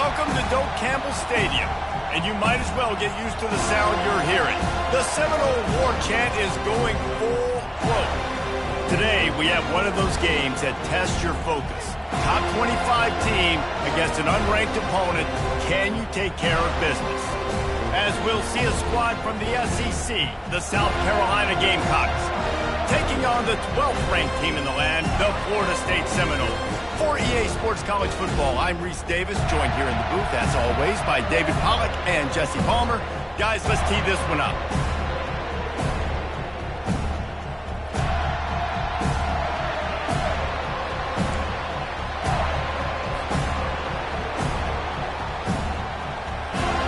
Welcome to Doak Campbell Stadium, and you might as well get used to the sound you're hearing. The Seminole War Chant is going full float. Today, we have one of those games that tests your focus. Top 25 team against an unranked opponent. Can you take care of business? As we'll see a squad from the SEC, the South Carolina Gamecocks, taking on the 12th ranked team in the land, the Florida State Seminoles. For EA Sports College Football, I'm Reese Davis, joined here in the booth, as always, by David Pollack and Jesse Palmer. Guys, let's tee this one up.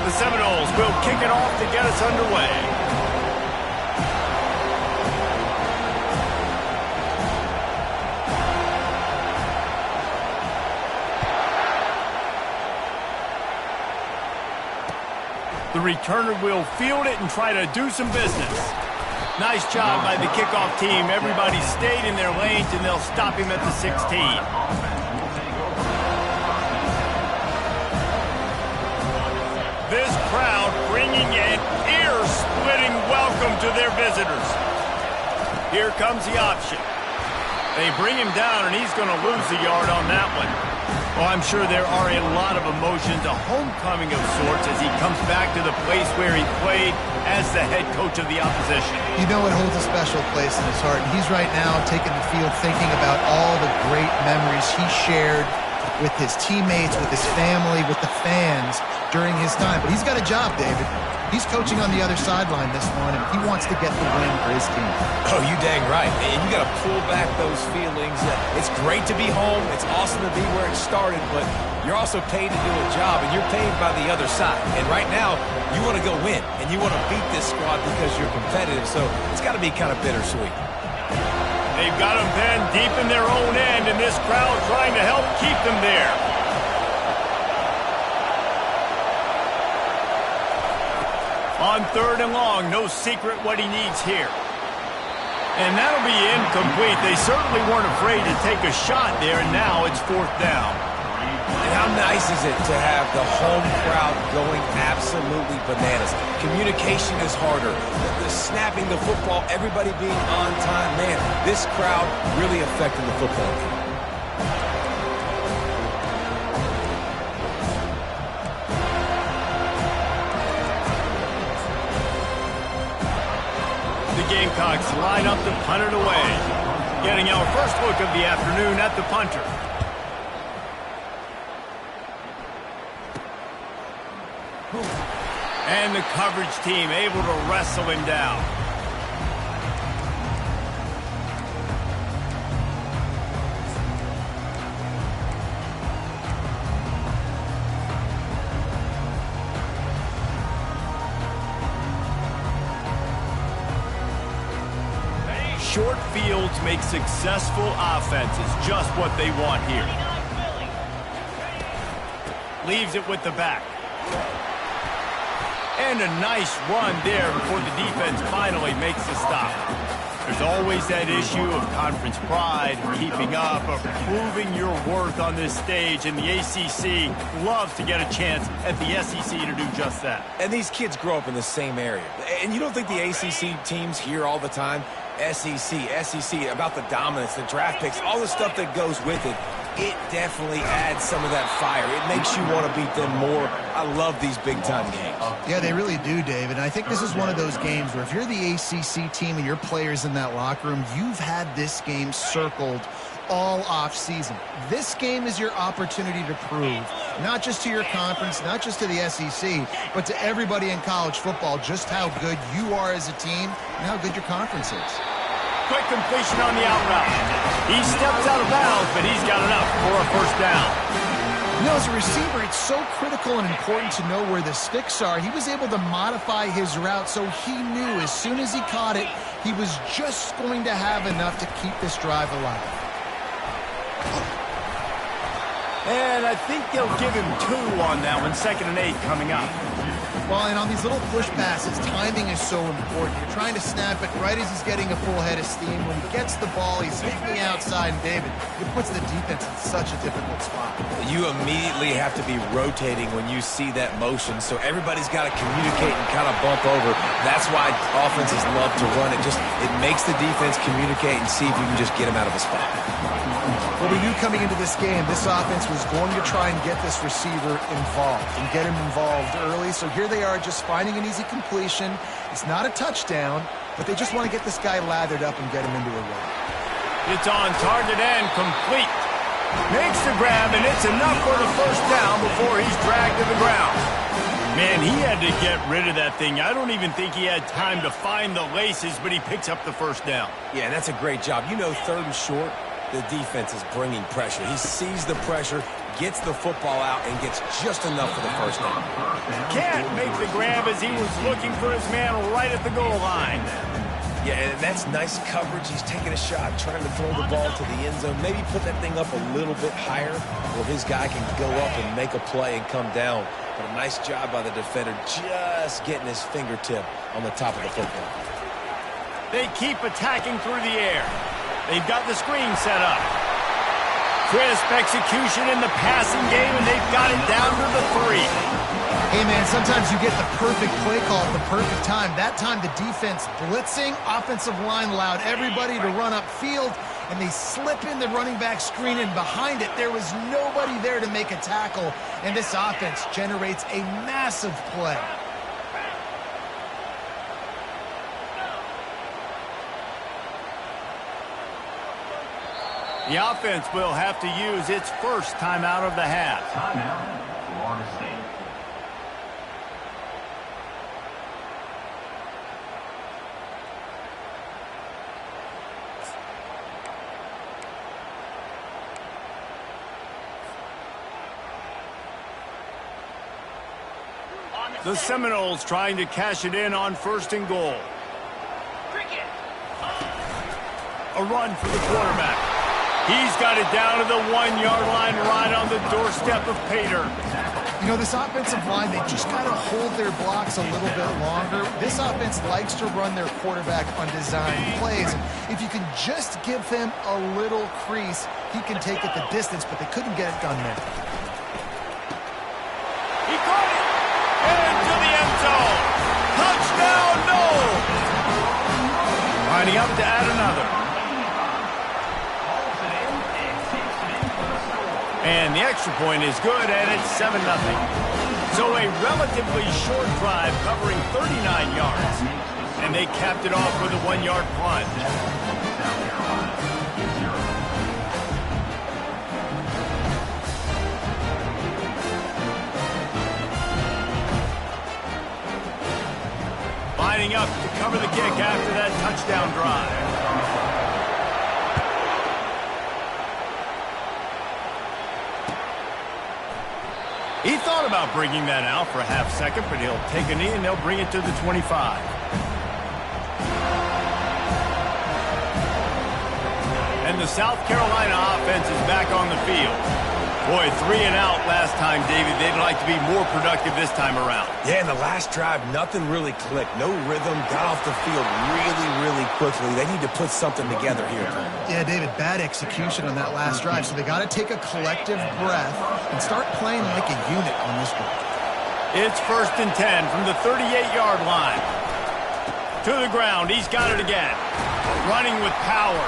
The Seminoles will kick it off to get us underway. The returner will field it and try to do some business. Nice job by the kickoff team. Everybody stayed in their lanes, and they'll stop him at the 16. This crowd bringing an ear-splitting welcome to their visitors. Here comes the option. They bring him down, and he's going to lose the yard on that one. Well, I'm sure there are a lot of emotions, a homecoming of sorts, as he comes back to the place where he played as the head coach of the opposition. You know it holds a special place in his heart, and he's right now taking the field thinking about all the great memories he shared with his teammates, with his family, with the fans during his time. But he's got a job, David. He's coaching on the other sideline this one, and he wants to get the win for his team. Oh, you dang right. And you got to pull back those feelings. It's great to be home. It's awesome to be where it started, but you're also paid to do a job, and you're paid by the other side. And right now, you want to go win, and you want to beat this squad because you're competitive, so it's got to be kind of bittersweet. They've got them pinned deep in their own end, and this crowd trying to help keep them there. On 3rd and long, no secret what he needs here. And that'll be incomplete. They certainly weren't afraid to take a shot there, and now it's 4th down. And how nice is it to have the home crowd going absolutely bananas? Communication is harder. The snapping the football, everybody being on time. Man, this crowd really affecting the football game. Gamecocks line up to punt it away. Getting our first look of the afternoon at the punter. And the coverage team able to wrestle him down. Short fields make successful offenses just what they want here. Leaves it with the back. And a nice run there before the defense finally makes the stop. There's always that issue of conference pride, keeping up, of proving your worth on this stage, and the ACC loves to get a chance at the SEC to do just that. And these kids grow up in the same area. And you don't think the ACC teams hear all the time? SEC, about the dominance, the draft picks, all the stuff that goes with it. It definitely adds some of that fire. It makes you want to beat them more. I love these big-time games. Yeah, they really do, David. And I think this is one of those games where if you're the ACC team and your players in that locker room, you've had this game circled all off-season. This game is your opportunity to prove, not just to your conference, not just to the SEC, but to everybody in college football, just how good you are as a team and how good your conference is. Quick completion on the out route. He steps out of bounds, but he's got enough for a first down. You know, as a receiver, it's so critical and important to know where the sticks are. He was able to modify his route, so he knew as soon as he caught it, he was just going to have enough to keep this drive alive. And I think they'll give him 2 on that one. 2nd and 8 coming up. Well, and on these little push passes, timing is so important. You're trying to snap it right as he's getting a full head of steam. When he gets the ball, he's hitting the outside, and David, it puts the defense in such a difficult spot. You immediately have to be rotating when you see that motion, so everybody's got to communicate and kind of bump over. That's why offenses love to run it. It makes the defense communicate and see if you can just get him out of a spot. Well, we knew coming into this game, this offense was going to try and get this receiver involved and get him involved early. So here they are just finding an easy completion. It's not a touchdown, but they just want to get this guy lathered up and get him into a run. It's on target and complete. Makes the grab, and it's enough for the first down before he's dragged to the ground. Man, he had to get rid of that thing. I don't even think he had time to find the laces, but he picks up the first down. Yeah, that's a great job. You know, 3rd and short, the defense is bringing pressure. He sees the pressure, gets the football out, and gets just enough for the first down. Can't make the grab as he was looking for his man right at the goal line. Yeah, and that's nice coverage. He's taking a shot, trying to throw the ball to the end zone. Maybe put that thing up a little bit higher where his guy can go up and make a play and come down. But a nice job by the defender just getting his fingertip on the top of the football. They keep attacking through the air. They've got the screen set up. Crisp execution in the passing game, and they've got it down to the 3. Hey, man, sometimes you get the perfect play call at the perfect time. That time the defense blitzing, offensive line allowed everybody to run upfield, and they slip in the running back screen, and behind it there was nobody there to make a tackle, and this offense generates a massive play. The offense will have to use its first timeout of the half. Timeout, Florida State. The Seminoles trying to cash it in on 1st and goal. A run for the quarterback. He's got it down to the 1-yard line right on the doorstep of Pater. You know, this offensive line, they just got to hold their blocks a little bit longer. This offense likes to run their quarterback on design plays. And if you can just give him a little crease, he can take it the distance, but they couldn't get it done there. He caught it! Into the end zone! Touchdown, no! Lining up to add another. And the extra point is good, and it's 7-0. So a relatively short drive covering 39 yards. And they capped it off with a 1-yard plunge. Lining up to cover the kick after that touchdown drive. He thought about bringing that out for a half second, but he'll take a knee and they'll bring it to the 25. And the South Carolina offense is back on the field. Boy, 3 and out last time, David. They'd like to be more productive this time around. Yeah, in the last drive, nothing really clicked. No rhythm, got off the field really, really quickly. They need to put something together here. Yeah, David, bad execution on that last drive. So they got to take a collective breath and start playing like a unit on this one. It's 1st and 10 from the 38-yard line. To the ground, he's got it again. Running with power.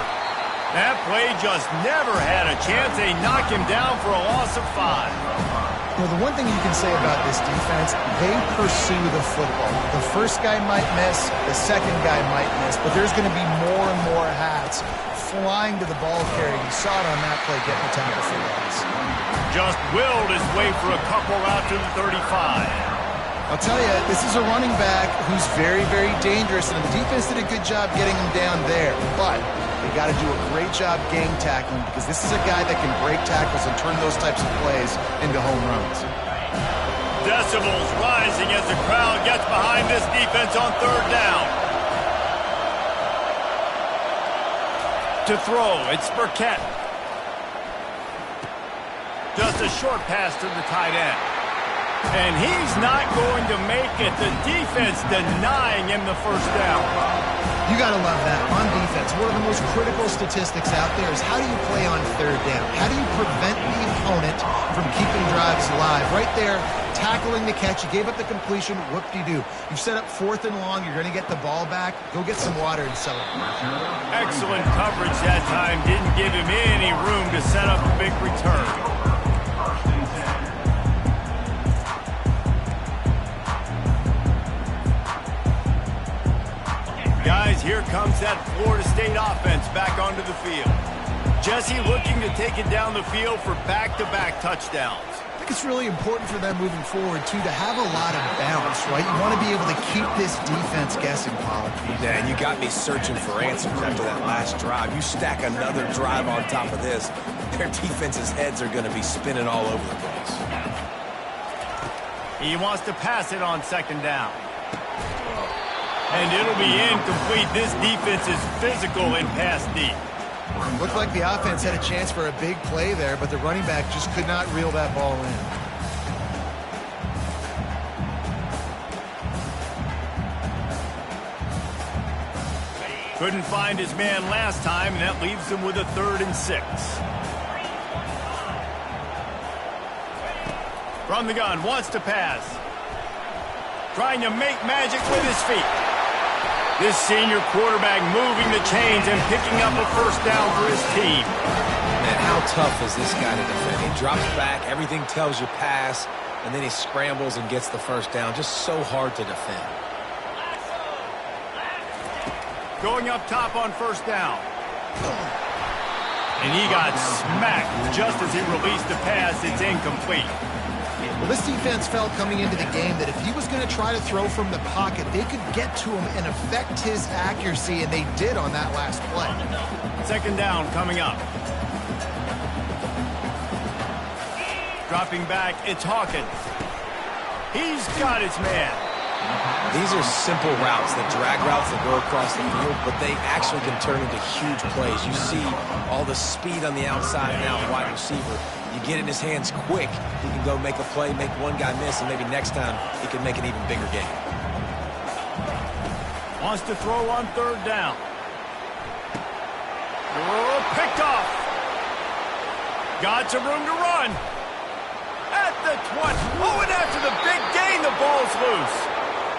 That play just never had a chance. They knock him down for a loss of 5. You know, the one thing you can say about this defense, they pursue the football. The first guy might miss, the second guy might miss, but there's going to be more and more hats flying to the ball carrier. You saw it on that play getting the tackle for loss. Just willed his way for a couple out to the 35. I'll tell you, this is a running back who's very, very dangerous, and the defense did a good job getting him down there. But they got to do a great job gang tackling because this is a guy that can break tackles and turn those types of plays into home runs. Decibels rising as the crowd gets behind this defense on 3rd down. To throw, it's Burkett. Just a short pass to the tight end. And he's not going to make it. The defense denying him the first down. You got to love that. On defense, one of the most critical statistics out there is how do you play on third down? How do you prevent the opponent from keeping drives alive? Right there, tackling the catch. You gave up the completion. Whoop-de-doo. You've set up 4th and long. You're going to get the ball back. Go get some water and celebrate. Excellent coverage that time. Didn't give him any room to set up a big return. Guys, here comes that Florida State offense back onto the field. Jesse looking to take it down the field for back-to-back touchdowns. I think it's really important for them moving forward, too, to have a lot of balance, right? You want to be able to keep this defense guessing, Pollard. Yeah, and you got me searching for answers after that last drive. You stack another drive on top of this, their defense's heads are going to be spinning all over the place. He wants to pass it on 2nd down. And it'll be incomplete. This defense is physical in pass deep. Looked like the offense had a chance for a big play there, but the running back just could not reel that ball in. Couldn't find his man last time, and that leaves him with a 3rd and 6. From the gun, wants to pass. Trying to make magic with his feet. This senior quarterback moving the chains and picking up a first down for his team. Man, how tough is this guy to defend? He drops back, everything tells you pass, and then he scrambles and gets the first down. Just so hard to defend. Going up top on 1st down. And he got smacked just as he released the pass. It's incomplete. Well, this defense felt coming into the game that if he was going to try to throw from the pocket, they could get to him and affect his accuracy, and they did on that last play. 2nd down coming up. Dropping back, it's Hawkins. He's got his man. These are simple routes, the drag routes that go across the field, but they actually can turn into huge plays. You see all the speed on the outside now, wide receiver. You get in his hands quick, he can go make a play, make one guy miss, and maybe next time he can make an even bigger game. Wants to throw on 3rd down. Oh, picked off. Got some room to run. At the 20. Oh, and after the big gain, the ball's loose.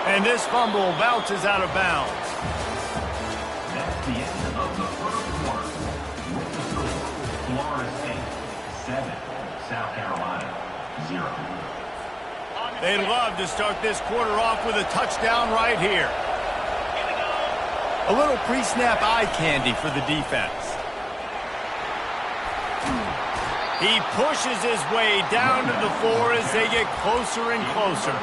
And this fumble bounces out of bounds. That's the end of the 1st quarter. With the score, Florida State 7, South Carolina 0. They'd love to start this quarter off with a touchdown right here. A little pre-snap eye candy for the defense. He pushes his way down to the 4 as they get closer and closer.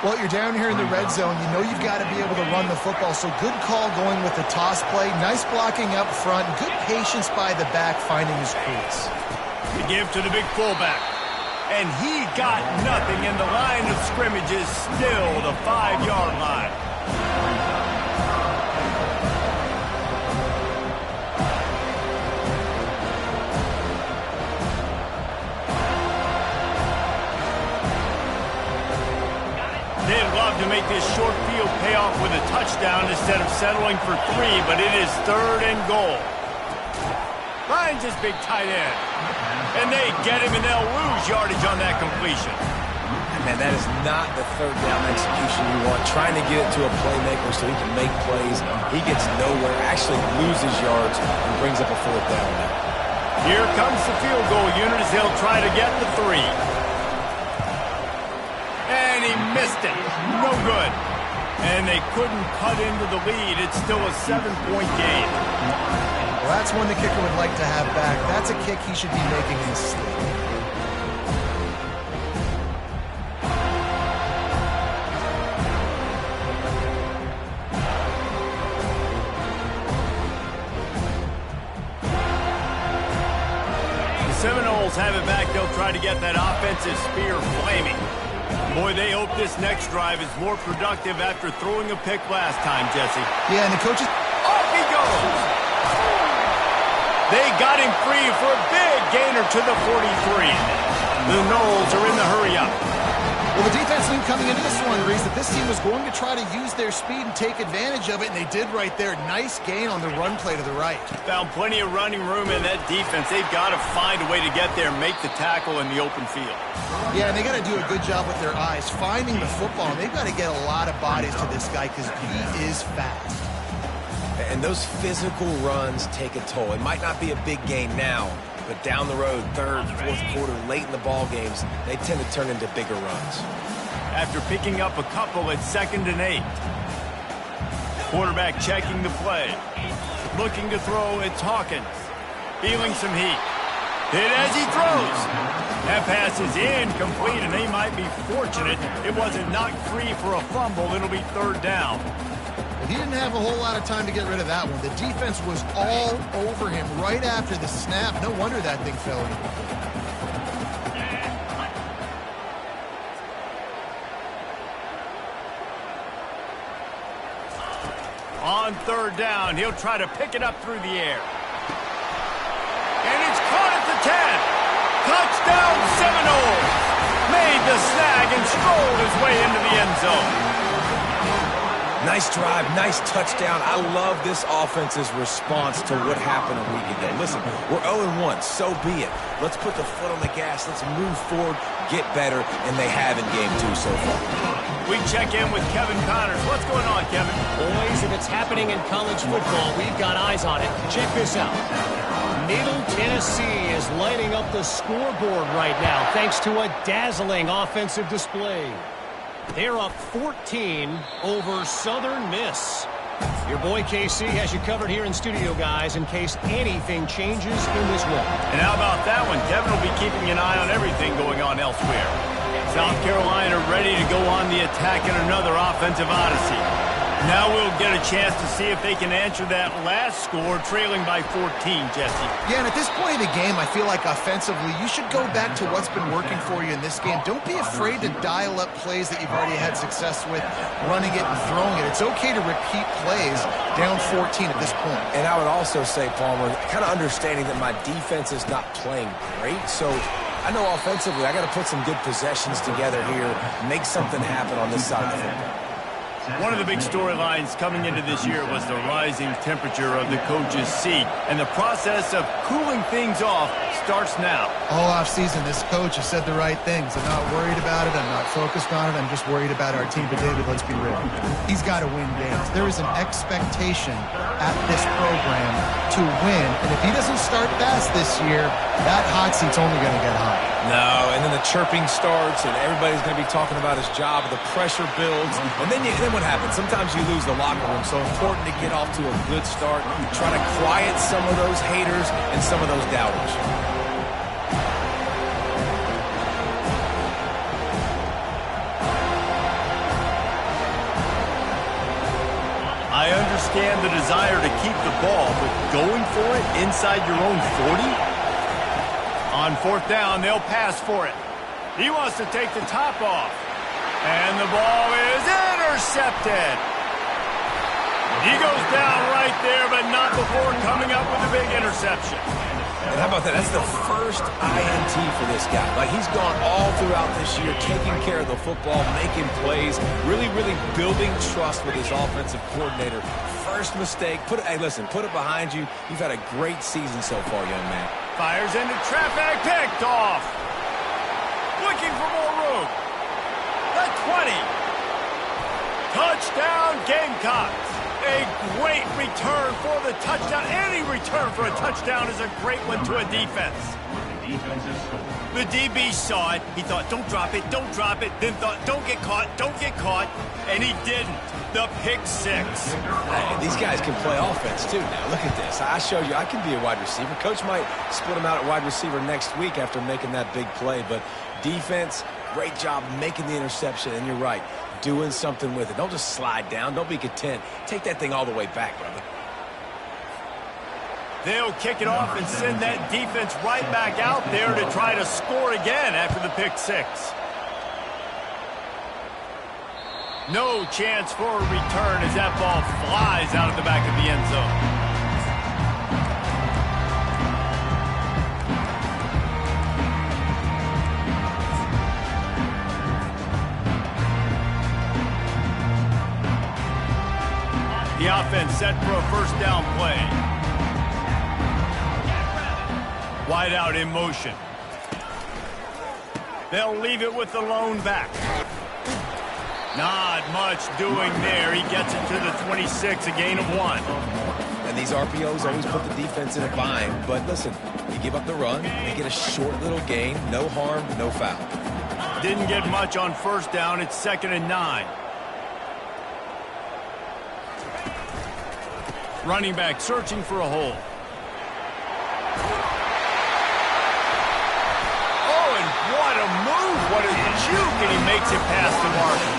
Well, you're down here in the red zone. You know you've got to be able to run the football, so good call going with the toss play. Nice blocking up front. Good patience by the back finding his crease. To give to the big fullback. And he got nothing, and the line of scrimmage is still the 5-yard line. They'd love to make this short field pay off with a touchdown instead of settling for 3, but it is 3rd and goal. Finds his big tight end. And they get him, and they'll lose yardage on that completion. Man, that is not the 3rd down execution you want. Trying to get it to a playmaker so he can make plays. He gets nowhere, actually loses yards, and brings up a 4th down. Here comes the field goal unit as they'll try to get the 3. And he missed it. No good. And they couldn't cut into the lead. It's still a 7-point game. Well, that's one the kicker would like to have back. That's a kick he should be making in his sleep. The Seminoles have it back. They'll try to get that offensive spear flaming. Boy, they hope this next drive is more productive after throwing a pick last time, Jesse. Yeah, and the coaches... Off he goes! They got him free for a big gainer to the 43. The Noles are in the hurry up. Well, the defense knew coming into this one, Reese, that this team was going to try to use their speed and take advantage of it, and they did right there. Nice gain on the run play to the right. Found plenty of running room in that defense. They've got to find a way to get there and make the tackle in the open field. Yeah, and they got to do a good job with their eyes, finding the football. And they've got to get a lot of bodies to this guy because he is fast. And those physical runs take a toll. It might not be a big gain now, but down the road, third, fourth quarter, late in the ball games, they tend to turn into bigger runs. After picking up a couple, it's 2nd and 8. Quarterback checking the play. Looking to throw, it's Hawkins. Feeling some heat. Hit as he throws. That pass is incomplete, and they might be fortunate it wasn't knocked free for a fumble. It'll be 3rd down. He didn't have a whole lot of time to get rid of that one. The defense was all over him right after the snap. No wonder that thing fell in. On 3rd down, he'll try to pick it up through the air. And it's caught at the 10. Touchdown Seminoles. Made the snag and strolled his way into the end zone. Nice drive, nice touchdown. I love this offense's response to what happened a week ago. Listen, we're 0-1, so be it. Let's put the foot on the gas. Let's move forward, get better, and they have in Game 2 so far. We check in with Kevin Connors. What's going on, Kevin? Boys, if it's happening in college football, we've got eyes on it. Check this out. Middle Tennessee is lighting up the scoreboard right now thanks to a dazzling offensive display. They're up 14 over Southern Miss. Your boy KC has you covered here in studio, guys, in case anything changes in this one. And how about that one? Kevin will be keeping an eye on everything going on elsewhere. South Carolina ready to go on the attack in another offensive odyssey. Now we'll get a chance to see if they can answer that last score, trailing by 14, Jesse. Yeah, and at this point of the game, I feel like offensively, you should go back to what's been working for you in this game. Don't be afraid to dial up plays that you've already had success with, running it and throwing it. It's okay to repeat plays down 14 at this point. And I would also say, Palmer, kind of understanding that my defense is not playing great, so I know offensively I got to put some good possessions together here, make something happen on this side of the football. One of the big storylines coming into this year was the rising temperature of the coach's seat, and the process of cooling things off starts now. All offseason, this coach has said the right things. I'm not worried about it. I'm not focused on it. I'm just worried about our team. But, David, let's be real. He's got to win games. There is an expectation at this program to win, and if he doesn't start fast this year, that hot seat's only going to get hot. No, and then the chirping starts, and everybody's going to be talking about his job. The pressure builds, and then what happens? Sometimes you lose the locker room, so important to get off to a good start. Try to quiet some of those haters and some of those doubters. I understand the desire to keep the ball, but going for it inside your own 40? On 4th down, they'll pass for it. He wants to take the top off. And the ball is intercepted. He goes down right there, but not before coming up with a big interception. And how about that? That's the first INT for this guy. Like, he's gone all throughout this year, taking care of the football, making plays, really building trust with his offensive coordinator. First mistake. Hey, listen, put it behind you. You've had a great season so far, young man. Fires into traffic, picked off. Looking for more room. The 20. Touchdown, Gamecocks. A great return for the touchdown. Any return for a touchdown is a great one to a defense. The DB saw it. He thought, don't drop it, don't drop it. Then thought, don't get caught. And he didn't. The pick six. Hey, these guys can play offense, too. Now, look at this. I showed you I can be a wide receiver. Coach might split him out at wide receiver next week after making that big play. But defense, great job making the interception. And you're right, doing something with it. Don't just slide down. Don't be content. Take that thing all the way back, brother. They'll kick it off and send that defense right back out there to try to score again after the pick six. No chance for a return as that ball flies out of the back of the end zone. The offense set for a first down play. Wide out in motion. They'll leave it with the lone back. Not much doing there. He gets it to the 26, a gain of 1. And these RPOs always put the defense in a bind. But listen, you give up the run, they get a short little gain. No harm, no foul. Didn't get much on first down. It's 2nd and 9. Running back searching for a hole. Oh, and what a move. What a juke, and he makes it past the marker.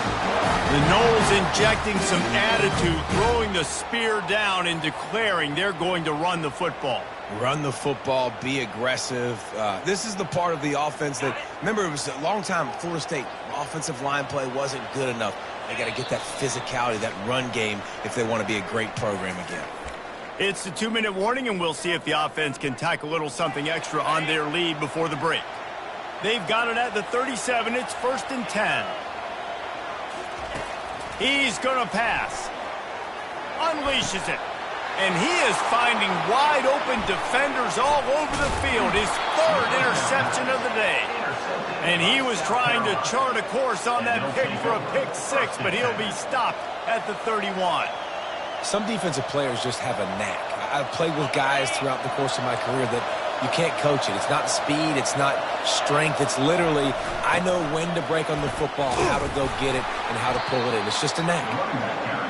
The Noles injecting some attitude, throwing the spear down and declaring they're going to run the football. Run the football, be aggressive. This is the part of the offense that, remember, it was a long time Florida State offensive line play wasn't good enough. They got to get that physicality, that run game, if they want to be a great program again. It's the 2-minute warning, and we'll see if the offense can tack a little something extra on their lead before the break. They've got it at the 37. It's 1st and 10. He's going to pass. Unleashes it. And he is finding wide open defenders all over the field. His 3rd interception of the day. And he was trying to chart a course on that pick for a pick 6, but he'll be stopped at the 31. Some defensive players just have a knack. I've played with guys throughout the course of my career that you can't coach it. It's not speed. It's not strength. It's literally, I know when to break on the football, how to go get it, and how to pull it in. It's just a knack.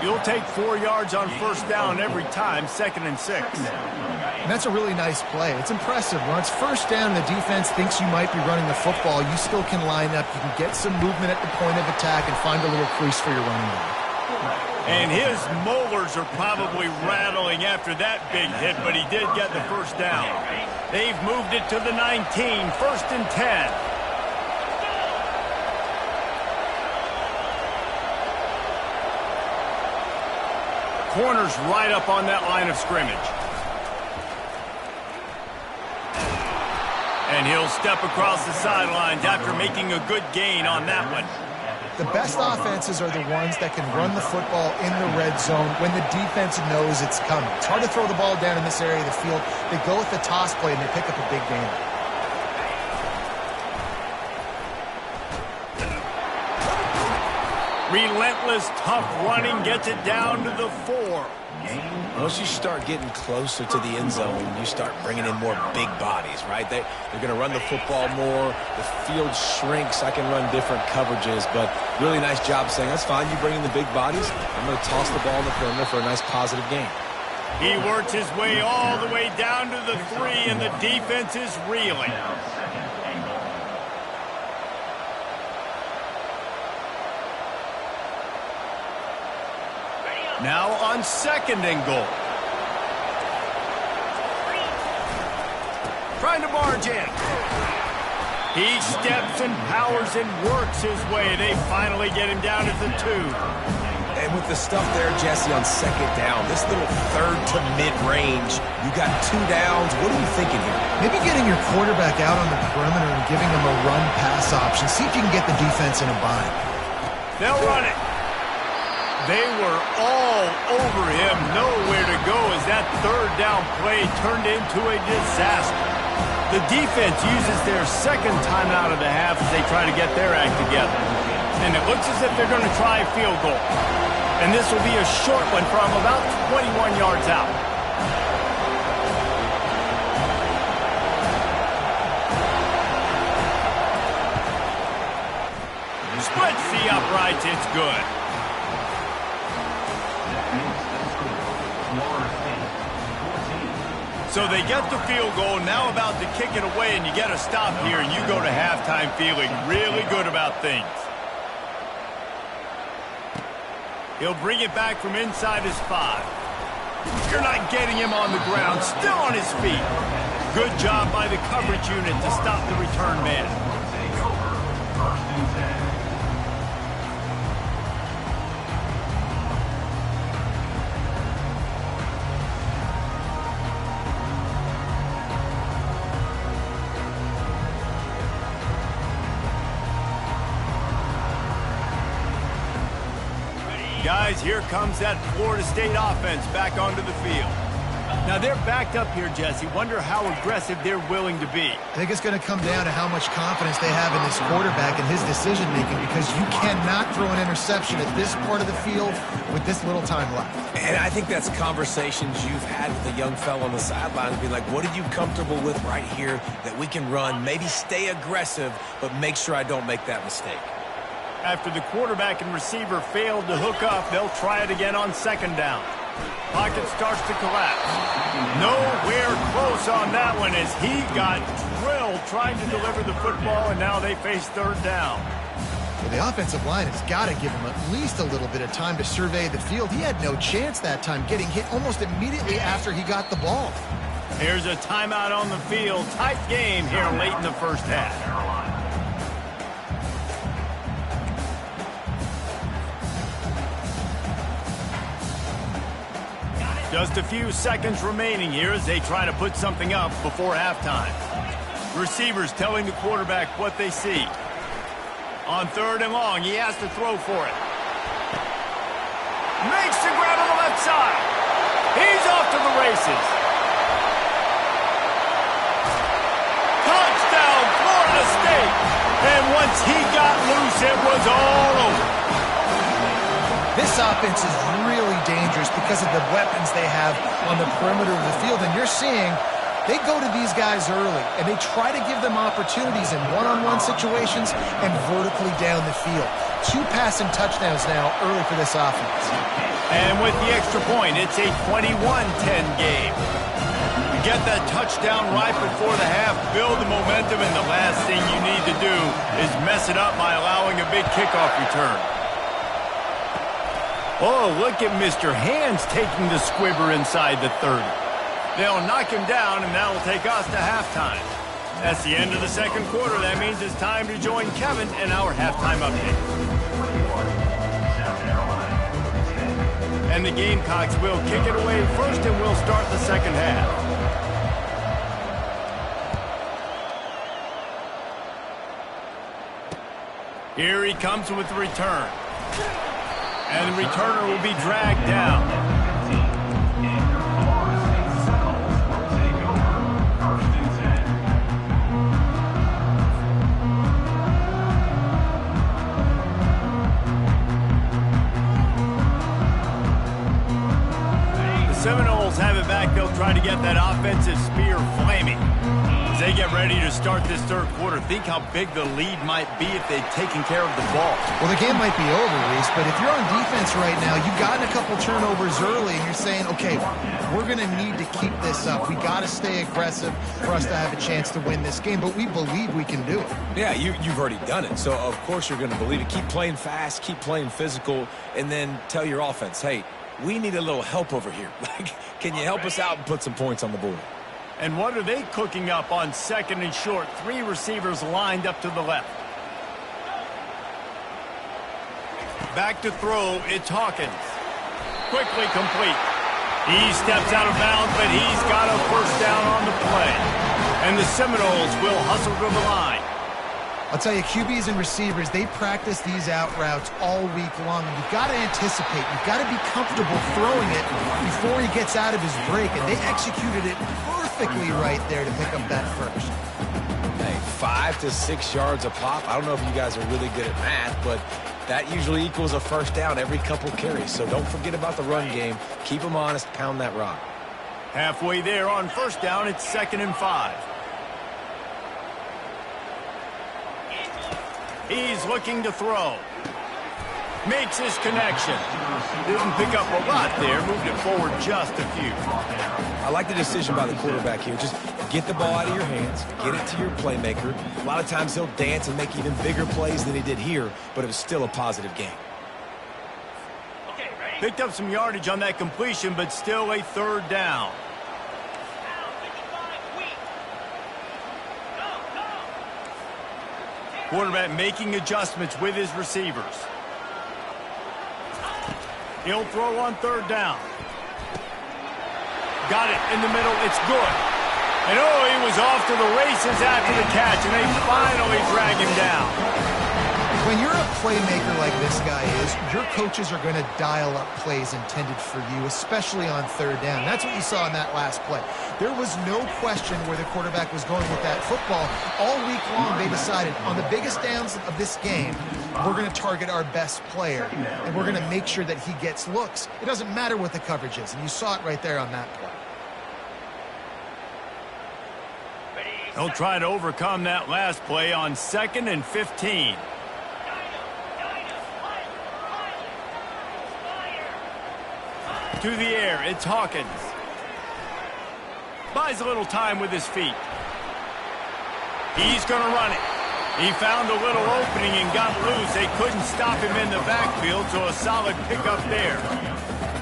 You'll take 4 yards on first down every time, 2nd and 6. And that's a really nice play. It's impressive. When it's first down, the defense thinks you might be running the football. You still can line up. You can get some movement at the point of attack and find a little crease for your running back. And his molars are probably rattling after that big hit, but he did get the first down. They've moved it to the 19, 1st and 10. Corner's right up on that line of scrimmage. And he'll step across the sidelines after making a good gain on that one. The best offenses are the ones that can run the football in the red zone when the defense knows it's coming. It's hard to throw the ball down in this area of the field. They go with the toss play, and they pick up a big gain. Relentless, tough running gets it down to the 4. Once you start getting closer to the end zone, you start bringing in more big bodies, right? They're going to run the football more. The field shrinks. I can run different coverages, but really nice job saying, that's fine. You bring in the big bodies. I'm going to toss the ball in the perimeter for a nice positive gain. He works his way all the way down to the 3, and the defense is reeling. Now on 2nd and goal. Trying to barge in. He steps and powers and works his way. They finally get him down at the 2. And with the stuff there, Jesse, on 2nd down, this little 3rd to mid-range, you got 2 downs. What are you thinking here? Maybe getting your quarterback out on the perimeter and giving him a run-pass option. See if you can get the defense in a bind. They'll run it. They were all over him, nowhere to go as that 3rd down play turned into a disaster. The defense uses their 2nd timeout of the half as they try to get their act together. And it looks as if they're going to try a field goal. And this will be a short one from about 21 yards out. Splits the uprights, it's good. So they get the field goal, now about to kick it away, and you get a stop here, and you go to halftime feeling really good about things. He'll bring it back from inside his 5. You're not getting him on the ground, still on his feet. Good job by the coverage unit to stop the return man. Guys, here comes that Florida State offense back onto the field. Now they're backed up here, Jesse. Wonder how aggressive they're willing to be. I think it's going to come down to how much confidence they have in this quarterback and his decision-making, because you cannot throw an interception at this part of the field with this little time left. And I think that's conversations you've had with a young fellow on the sidelines, be like, what are you comfortable with right here that we can run, maybe stay aggressive, but make sure I don't make that mistake. After the quarterback and receiver failed to hook up, they'll try it again on second down. Pocket starts to collapse. Nowhere close on that one as he got drilled trying to deliver the football, and now they face third down. Well, the offensive line has got to give him at least a little bit of time to survey the field. He had no chance that time, getting hit almost immediately after he got the ball. Here's a timeout on the field. Tight game here late in the first half. Just a few seconds remaining here as they try to put something up before halftime. Receivers telling the quarterback what they see. On third and long, he has to throw for it. Makes the grab on the left side. He's off to the races. Touchdown, Florida State. And once he got loose, it was all over. This offense is really dangerous because of the weapons they have on the perimeter of the field. And you're seeing they go to these guys early, and they try to give them opportunities in one-on-one situations and vertically down the field. 2 passing touchdowns now early for this offense. And with the extra point, it's a 21-10 game. You get that touchdown right before the half, build the momentum, and the last thing you need to do is mess it up by allowing a big kickoff return. Oh, look at Mr. Hands taking the squibber inside the 30. They'll knock him down, and that'll take us to halftime. That's the end of the second quarter. That means it's time to join Kevin in our halftime update. And the Gamecocks will kick it away first, and we'll start the second half. Here he comes with the return. And the returner will be dragged down. The Seminoles have it back. They'll try to get that offensive spear flaming as they get ready to start this third quarter. Think how big the lead might be if they'd taken care of the ball. Well, the game might be over, Reese, but if you're on defense right now, you've gotten a couple turnovers early, and you're saying, okay, we're going to need to keep this up. We got to stay aggressive for us to have a chance to win this game, but we believe we can do it. Yeah, you've already done it, so of course you're going to believe it. Keep playing fast, keep playing physical, and then tell your offense, hey, we need a little help over here. Like, can you help us out and put some points on the board? And what are they cooking up on second and short? 3 receivers lined up to the left. Back to throw, it's Hawkins. Quickly complete. He steps out of bounds, but he's got a first down on the play. And the Seminoles will hustle to the line. I'll tell you, QBs and receivers, they practice these out routes all week long. You've got to anticipate. You've got to be comfortable throwing it before he gets out of his break. And they executed it perfectly right there to pick up that first. Hey, 5 to 6 yards a pop. I don't know if you guys are really good at math, but that usually equals a first down every couple carries. So don't forget about the run game. Keep them honest. Pound that rock. Halfway there on first down, it's 2nd and 5. He's looking to throw. Makes his connection. Didn't pick up a lot there. Moved it forward just a few. I like the decision by the quarterback here. Just get the ball out of your hands. Get it to your playmaker. A lot of times he'll dance and make even bigger plays than he did here, but it was still a positive game. Picked up some yardage on that completion, but still a third down. Quarterback making adjustments with his receivers. He'll throw on third down. Got it in the middle. It's good. And oh, he was off to the races after the catch, and they finally drag him down. When you're a playmaker like this guy is, your coaches are going to dial up plays intended for you, especially on third down. That's what you saw in that last play. There was no question where the quarterback was going with that football. All week long, they decided on the biggest downs of this game, we're going to target our best player, and we're going to make sure that he gets looks. It doesn't matter what the coverage is, and you saw it right there on that play. They'll try to overcome that last play on 2nd and 15. To the air, it's Hawkins. Buys a little time with his feet. He's going to run it. He found a little opening and got loose. They couldn't stop him in the backfield, so a solid pickup there.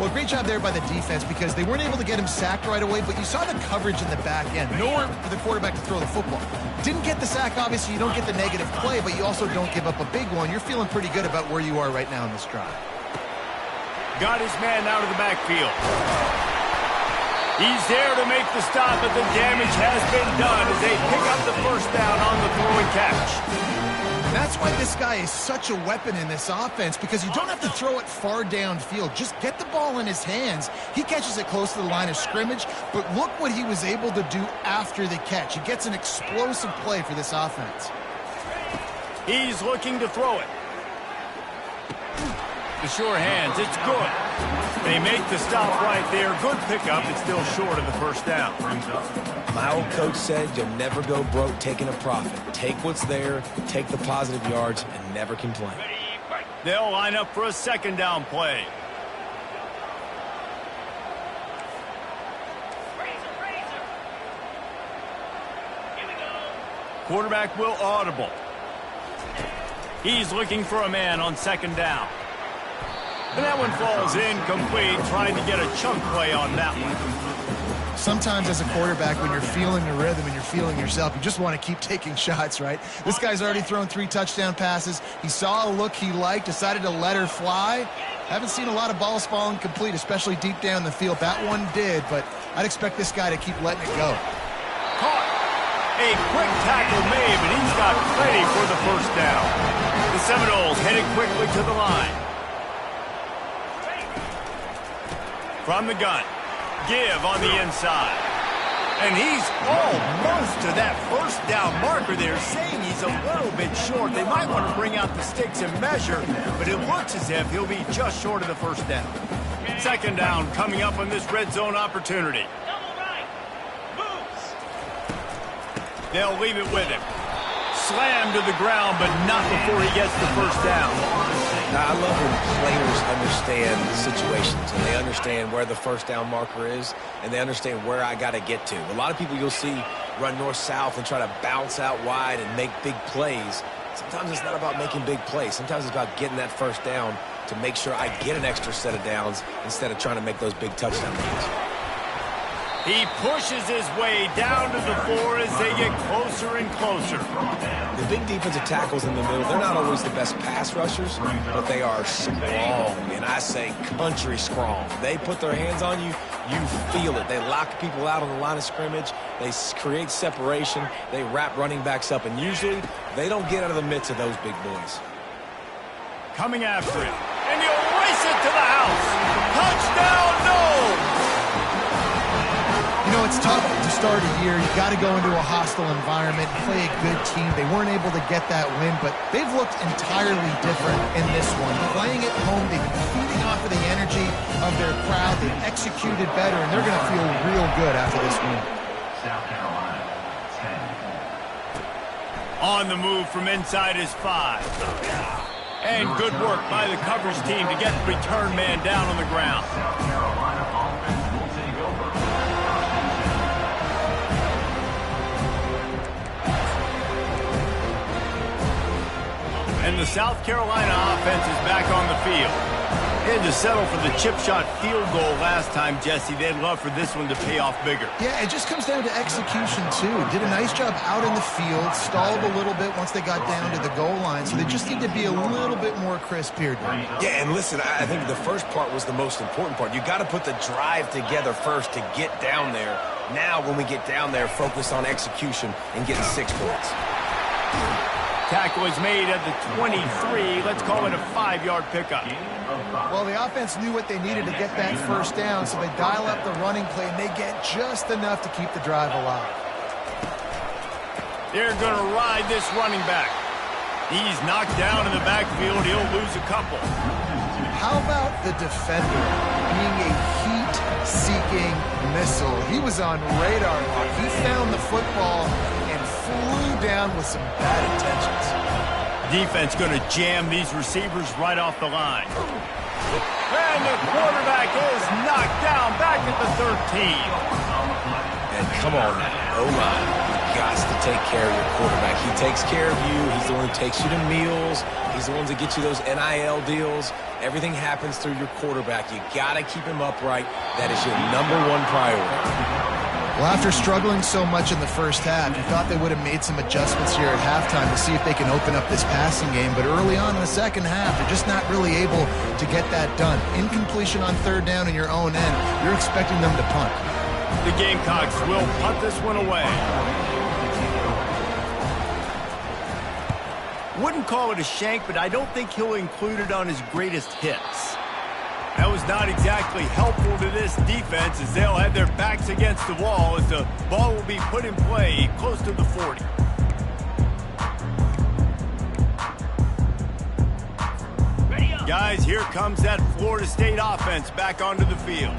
Well, great job there by the defense because they weren't able to get him sacked right away, but you saw the coverage in the back end. Nowhere for the quarterback to throw the football. Didn't get the sack, obviously. You don't get the negative play, but you also don't give up a big one. You're feeling pretty good about where you are right now in this drive. Got his man out of the backfield. He's there to make the stop, but the damage has been done as they pick up the first down on the throw and catch. That's why this guy is such a weapon in this offense, because you don't have to throw it far downfield. Just get the ball in his hands. He catches it close to the line of scrimmage, but look what he was able to do after the catch. He gets an explosive play for this offense. He's looking to throw it. The sure hands, it's good. They make the stop right there. Good pickup. It's still short of the first down. My old coach said you'll never go broke taking a profit. Take what's there, take the positive yards, and never complain. They'll line up for a 2nd down play. Quarterback will audible. He's looking for a man on 2nd down. And that one falls incomplete, trying to get a chunk play on that one. Sometimes as a quarterback, when you're feeling the rhythm and you're feeling yourself, you just want to keep taking shots, right? This guy's already thrown 3 touchdown passes. He saw a look he liked, decided to let her fly. Haven't seen a lot of balls falling complete, especially deep down the field. That one did, but I'd expect this guy to keep letting it go. Caught. A quick tackle made, but he's got plenty for the first down. The Seminoles headed quickly to the line. From the gun, give on the inside. And he's almost to that first down marker there, saying he's a little bit short. They might want to bring out the sticks and measure, but it looks as if he'll be just short of the first down. 2nd down coming up on this red zone opportunity. They'll leave it with him. Slammed to the ground, but not before he gets the first down. Now, I love when players understand situations and they understand where the first down marker is and they understand where I got to get to. A lot of people you'll see run north-south and try to bounce out wide and make big plays. Sometimes it's not about making big plays. Sometimes it's about getting that first down to make sure I get an extra set of downs instead of trying to make those big touchdown runs. He pushes his way down to the floor as they get closer and closer. The big defensive tackles in the middle, they're not always the best pass rushers, but they are strong, and I say country strong. They put their hands on you, you feel it. They lock people out on the line of scrimmage. They create separation. They wrap running backs up, and usually they don't get out of the midst of those big boys. Coming after him, and he'll race it to the house. Touchdown, no! You know, it's tough to start a year. You got to go into a hostile environment and play a good team. They weren't able to get that win, but they've looked entirely different in this one. Playing at home, they've been feeding off of the energy of their crowd. They've executed better, and they're going to feel real good after this win. South Carolina, 10. On the move from inside his 5. And good work by the coverage team to get the return man down on the ground. South Carolina offense will take over. And the South Carolina offense is back on the field. They had to settle for the chip shot field goal last time, Jesse. They'd love for this one to pay off bigger. Yeah, it just comes down to execution, too. Did a nice job out in the field, stalled a little bit once they got down to the goal line, so they just need to be a little bit more crisp here. Yeah, and listen, I think the first part was the most important part. You got to put the drive together first to get down there. Now, when we get down there, focus on execution and getting 6 points. tackle is made at the 23. Let's call it a 5-yard pickup. Well, the offense knew what they needed to get that first down, so they dial up the running play, and they get just enough to keep the drive alive. They're going to ride this running back. He's knocked down in the backfield. He'll lose a couple. How about the defender being a heat-seeking missile? He was on radar lock. He found the football and flew down with some bad intentions. Defense going to jam these receivers right off the line. And the quarterback is knocked down back at the 13. And come on now, O-line. Got to take care of your quarterback. He takes care of you. He's the one who takes you to meals. He's the one that gets you those NIL deals. Everything happens through your quarterback. You got to keep him upright. That is your #1 priority. Well, after struggling so much in the first half, you thought they would have made some adjustments here at halftime to see if they can open up this passing game. But early on in the second half, they're just not really able to get that done. Incompletion on third down in your own end, you're expecting them to punt. The Gamecocks will punt this one away. Wouldn't call it a shank, but I don't think he'll include it on his greatest hits. That was not exactly helpful to this defense as they'll have their backs against the wall as the ball will be put in play close to the 40. Guys, here comes that Florida State offense back onto the field.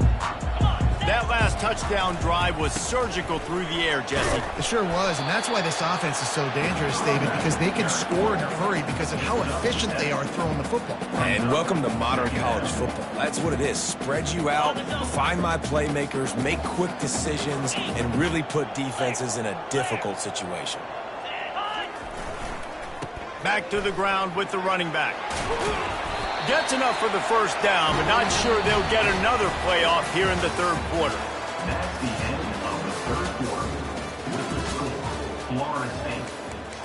That last touchdown drive was surgical through the air, Jesse. It sure was, and that's why this offense is so dangerous, David, because they can score in a hurry because of how efficient they are throwing the football. And welcome to modern college football. That's what it is. Spread you out, find my playmakers, make quick decisions, and really put defenses in a difficult situation. Back to the ground with the running back. Gets enough for the first down, but not sure they'll get another play off here in the third quarter. That's the end of the third quarter. With the score, Florida State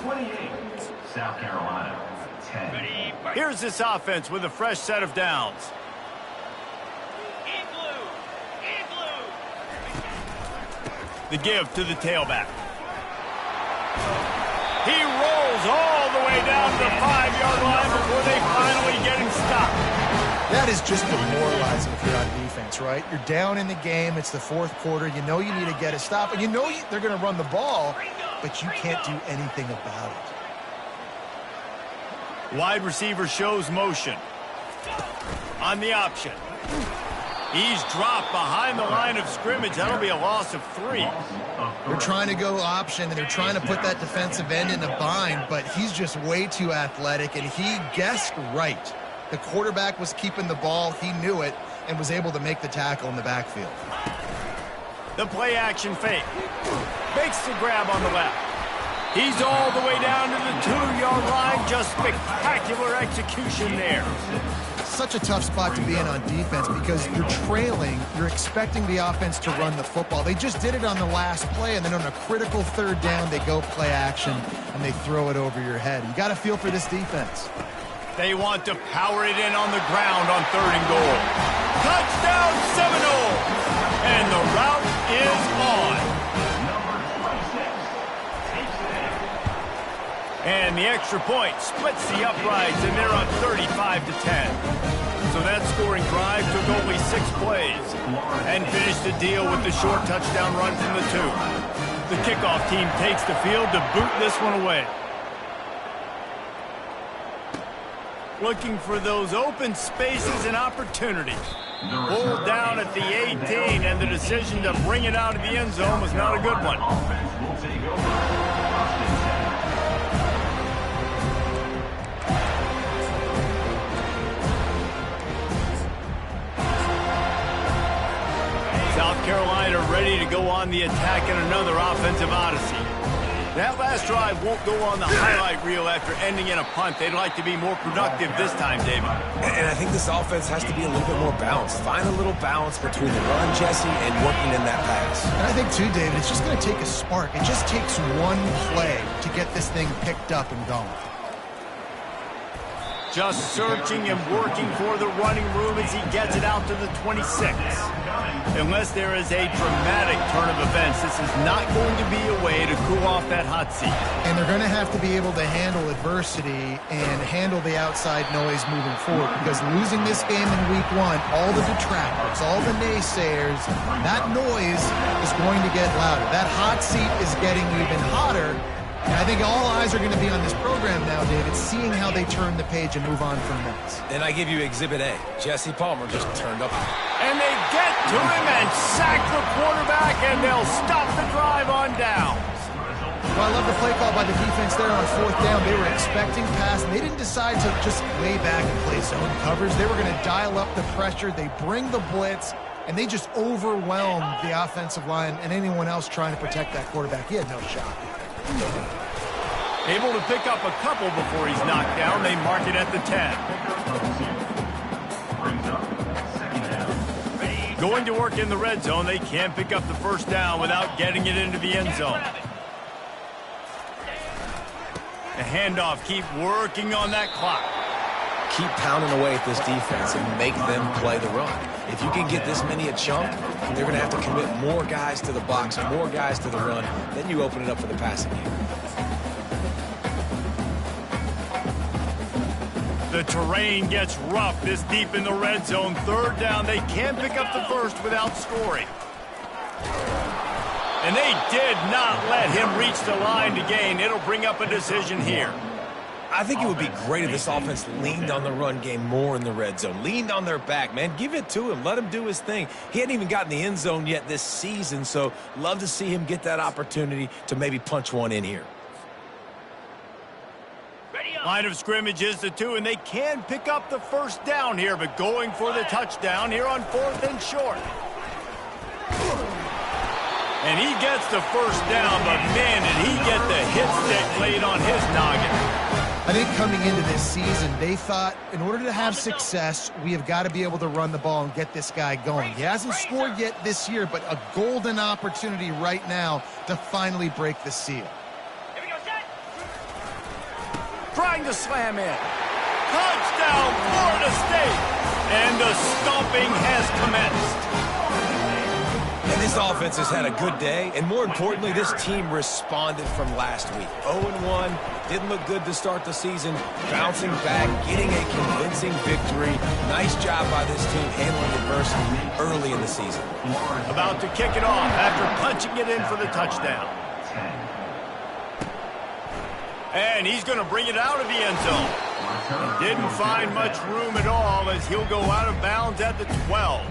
28, South Carolina 10. Here's this offense with a fresh set of downs. The give to the tailback. He rolls all the way down to the 5-yard line before they finally get him stopped. That is just demoralizing if you're on defense, right? You're down in the game. It's the fourth quarter. You know you need to get a stop, and you know they're going to run the ball, but you can't do anything about it. Wide receiver shows motion. On the option. He's dropped behind the line of scrimmage. That'll be a loss of 3. They're trying to go option, and they're trying to put that defensive end in a bind, but he's just way too athletic, and he guessed right. The quarterback was keeping the ball. He knew it and was able to make the tackle in the backfield. The play-action fake. Makes the grab on the left. He's all the way down to the 2-yard line. Just spectacular execution there. Such a tough spot to be in on defense because you're trailing. You're expecting the offense to run the football. They just did it on the last play, and then on a critical third down, they go play action, and they throw it over your head. You got to feel for this defense. They want to power it in on the ground on 3rd and goal. Touchdown Seminole! And the route is on. And the extra point splits the uprights, and they're on 35-10. So that scoring drive took only 6 plays and finished the deal with the short touchdown run from the 2. The kickoff team takes the field to boot this one away. Looking for those open spaces and opportunities. Pulled down at the 18, and the decision to bring it out of the end zone was not a good one. South Carolina ready to go on the attack in another offensive odyssey. That last drive won't go on the highlight reel after ending in a punt. They'd like to be more productive this time, David. And I think this offense has to be a little bit more balanced. Find a little balance between the run, Jesse, and working in that pass. And I think, too, David, it's just going to take a spark. It just takes one play to get this thing picked up and going. Just searching and working for the running room as he gets it out to the 26. Unless there is a dramatic turn of events, this is not going to be a way to cool off that hot seat. And they're going to have to be able to handle adversity and handle the outside noise moving forward, because losing this game in week 1, all the detractors, all the naysayers, that noise is going to get louder. That hot seat is getting even hotter. And I think all eyes are going to be on this program now, David, seeing how they turn the page and move on from this. And I give you Exhibit A. Jesse Palmer just turned up. And they get to him and sack the quarterback, and they'll stop the drive on down. Well, I love the play call by the defense there on 4th down. They were expecting pass, and they didn't decide to just lay back and play zone coverage. They were going to dial up the pressure. They bring the blitz, and they just overwhelmed the offensive line and anyone else trying to protect that quarterback. He had no shot. Able to pick up a couple before he's knocked down. They mark it at the 10. Going to work in the red zone. They can't pick up the first down without getting it into the end zone. The handoff, keep working on that clock. Keep pounding away at this defense and make them play the run. If you can get this many a chunk, they're going to have to commit more guys to the box, more guys to the run. Then you open it up for the passing game. The terrain gets rough this deep in the red zone. 3rd down. They can't pick up the first without scoring. And they did not let him reach the line to gain. It'll bring up a decision here. I think it would be great if this offense leaned on the run game more in the red zone. Leaned on their back, man. Give it to him. Let him do his thing. He hadn't even gotten the end zone yet this season, so love to see him get that opportunity to maybe punch one in here. Line of scrimmage is the 2, and they can pick up the first down here, but going for the touchdown here on 4th and short. And he gets the first down, but man, did he get the hit stick laid on his noggin. I think coming into this season, they thought in order to have success, we have got to be able to run the ball and get this guy going. He hasn't scored yet this year, but a golden opportunity right now to finally break the seal. Trying to slam in. Touchdown, Florida State. And the stomping has commenced. And this offense has had a good day, and more importantly, this team responded from last week. 0-1, didn't look good to start the season, bouncing back, getting a convincing victory. Nice job by this team handling adversity early in the season. About to kick it off after punching it in for the touchdown. And he's going to bring it out of the end zone. Didn't find much room at all as he'll go out of bounds at the 12.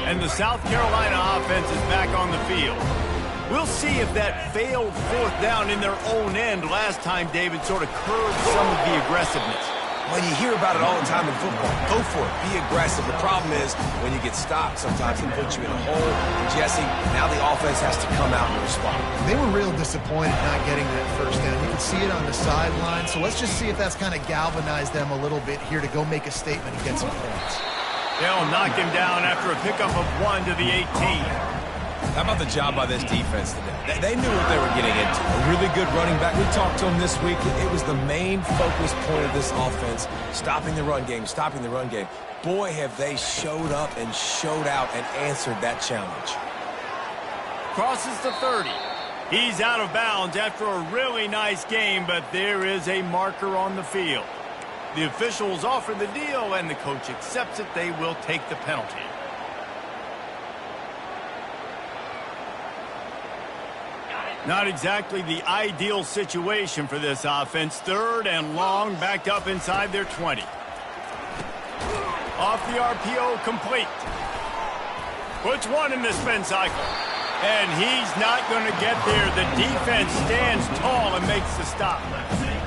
And the South Carolina offense is back on the field. We'll see if that failed 4th down in their own end last time, David, sort of curbed some of the aggressiveness. Well, you hear about it all the time in football. Go for it. Be aggressive. The problem is when you get stopped, sometimes it puts you in a hole. And Jesse, now the offense has to come out and respond. They were real disappointed not getting that first down. You can see it on the sideline. So let's just see if that's kind of galvanized them a little bit here to go make a statement and get some points. They'll knock him down after a pickup of 1 to the 18. How about the job by this defense today? They knew what they were getting into. A really good running back. We talked to him this week. It was the main focus point of this offense, stopping the run game, stopping the run game. Boy, have they showed up and showed out and answered that challenge. Crosses the 30. He's out of bounds after a really nice game, but there is a marker on the field. The officials offer the deal, and the coach accepts it. They will take the penalty. Not exactly the ideal situation for this offense. 3rd and long, backed up inside their 20. Off the RPO, complete. Puts one in the spin cycle. And he's not going to get there. The defense stands tall and makes the stop.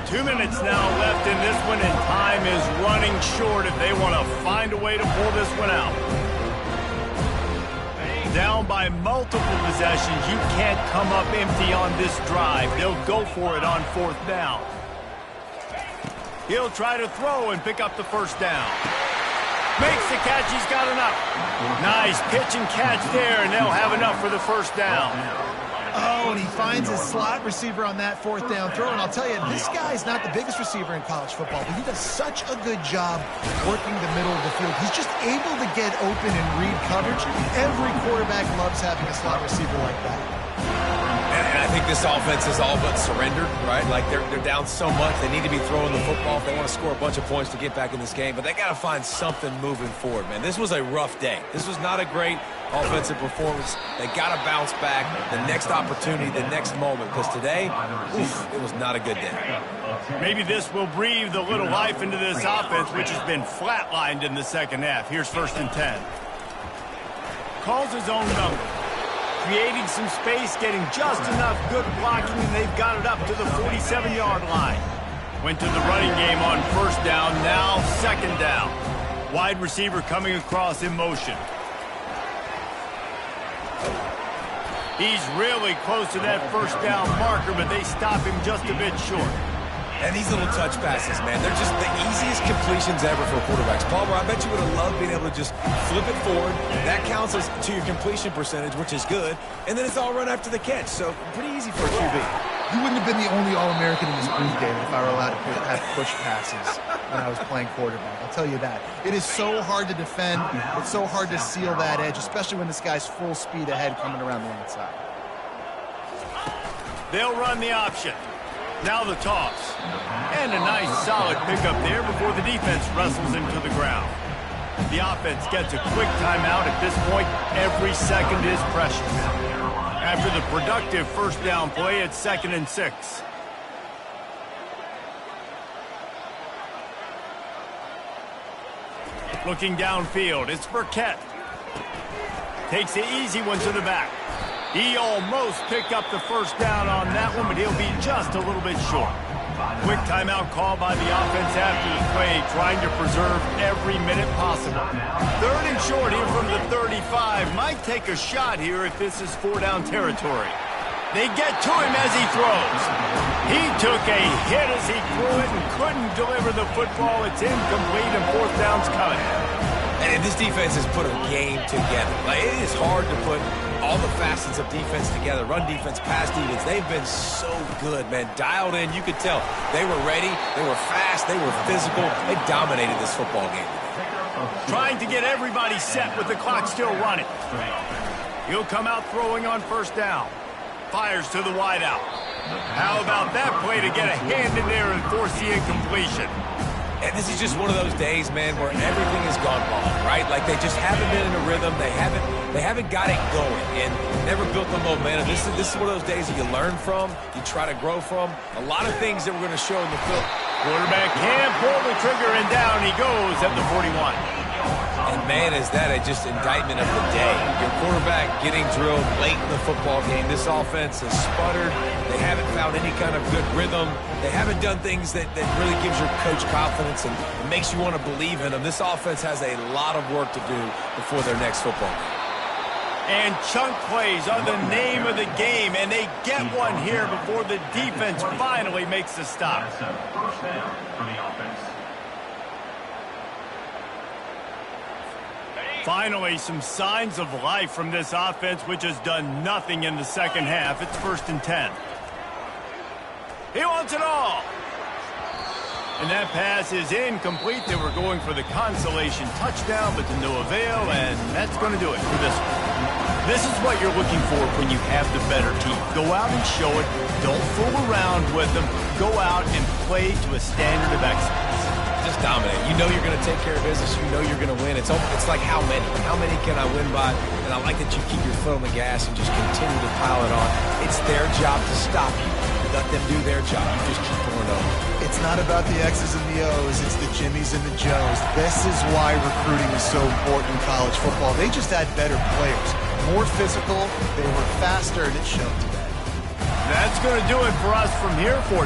2 minutes now left in this one, and time is running short if they want to find a way to pull this one out. Down by multiple possessions, you can't come up empty on this drive. They'll go for it on 4th down. He'll try to throw and pick up the first down. Makes the catch. He's got enough. Nice pitch and catch there, and they'll have enough for the first down. Oh, and he finds his slot receiver on that fourth down throw. And I'll tell you, this guy's not the biggest receiver in college football, but he does such a good job working the middle of the field. He's just able to get open and read coverage. Every quarterback loves having a slot receiver like that. And I think this offense is all but surrendered, right? Like they're down so much. They need to be throwing the football if they want to score a bunch of points to get back in this game. But they got to find something moving forward, man. This was a rough day. This was not a great offensive performance. They got to bounce back the next opportunity, the next moment. Because today, it was not a good day. Maybe this will breathe a little life into this offense, which has been flatlined in the second half. Here's 1st and 10. Calls his own number. Creating some space, getting just enough good blocking, and they've got it up to the 47-yard line. Went to the running game on 1st down, now 2nd down. Wide receiver coming across in motion. He's really close to that 1st down marker, but they stop him just a bit short. And these little touch passes, man, they're just the easiest completions ever for quarterbacks. Palmer, I bet you would have loved being able to just flip it forward. That counts as to your completion percentage, which is good. And then it's all run after the catch. So pretty easy for a QB. You wouldn't have been the only All-American in this booth, David, if I were allowed to have push passes when I was playing quarterback. I'll tell you that. It is so hard to defend. It's so hard to seal that edge, especially when this guy's full speed ahead coming around the outside. They'll run the option. Now the toss. And a nice solid pickup there before the defense wrestles him to the ground. The offense gets a quick timeout at this point. Every second is precious. After the productive 1st down play, it's 2nd and 6. Looking downfield, it's Burkett. Takes the easy one to the back. He almost picked up the 1st down on that one, but he'll be just a little bit short. Quick timeout call by the offense after the play, trying to preserve every minute possible. 3rd and short here from the 35. Might take a shot here if this is 4-down territory. They get to him as he throws. He took a hit as he threw it and couldn't deliver the football. It's incomplete and 4th down's coming. And this defense has put a game together. Like, it is hard to put all the facets of defense together. Run defense, pass defense. They've been so good, man. Dialed in. You could tell they were ready. They were fast. They were physical. They dominated this football game. Trying to get everybody set with the clock still running. He'll come out throwing on 1st down. Fires to the wideout. How about that play to get a hand in there and force the incompletion? And this is just one of those days, man, where everything has gone wrong, right? Like they just haven't been in a rhythm. They haven't got it going and never built the momentum. This is one of those days that you learn from, you try to grow from. A lot of things that we're going to show in the film. Quarterback can't pull the trigger, and down he goes at the 41. And, man, is that just indictment of the day. Your quarterback getting drilled late in the football game. This offense has sputtered. They haven't found any kind of good rhythm. They haven't done things that really gives your coach confidence and makes you want to believe in them. This offense has a lot of work to do before their next football game. And chunk plays are the name of the game, and they get one here before the defense finally makes the stop. First down for the offense. Finally, some signs of life from this offense, which has done nothing in the second half. It's 1st and 10. He wants it all. And that pass is incomplete. They were going for the consolation touchdown, but to no avail, and that's going to do it for this one. This is what you're looking for when you have the better team. Go out and show it. Don't fool around with them. Go out and play to a standard of excellence. Just dominate. You know you're going to take care of business. You know you're going to win. It's like how many? How many can I win by? And I like that you keep your foot on the gas and just continue to pile it on. It's their job to stop you. Let them do their job. You just keep going over. It's not about the X's and the O's. It's the Jimmies and the Joes. This is why recruiting is so important in college football. They just had better players. More physical. They were faster, and it showed today. That's going to do it for us from here for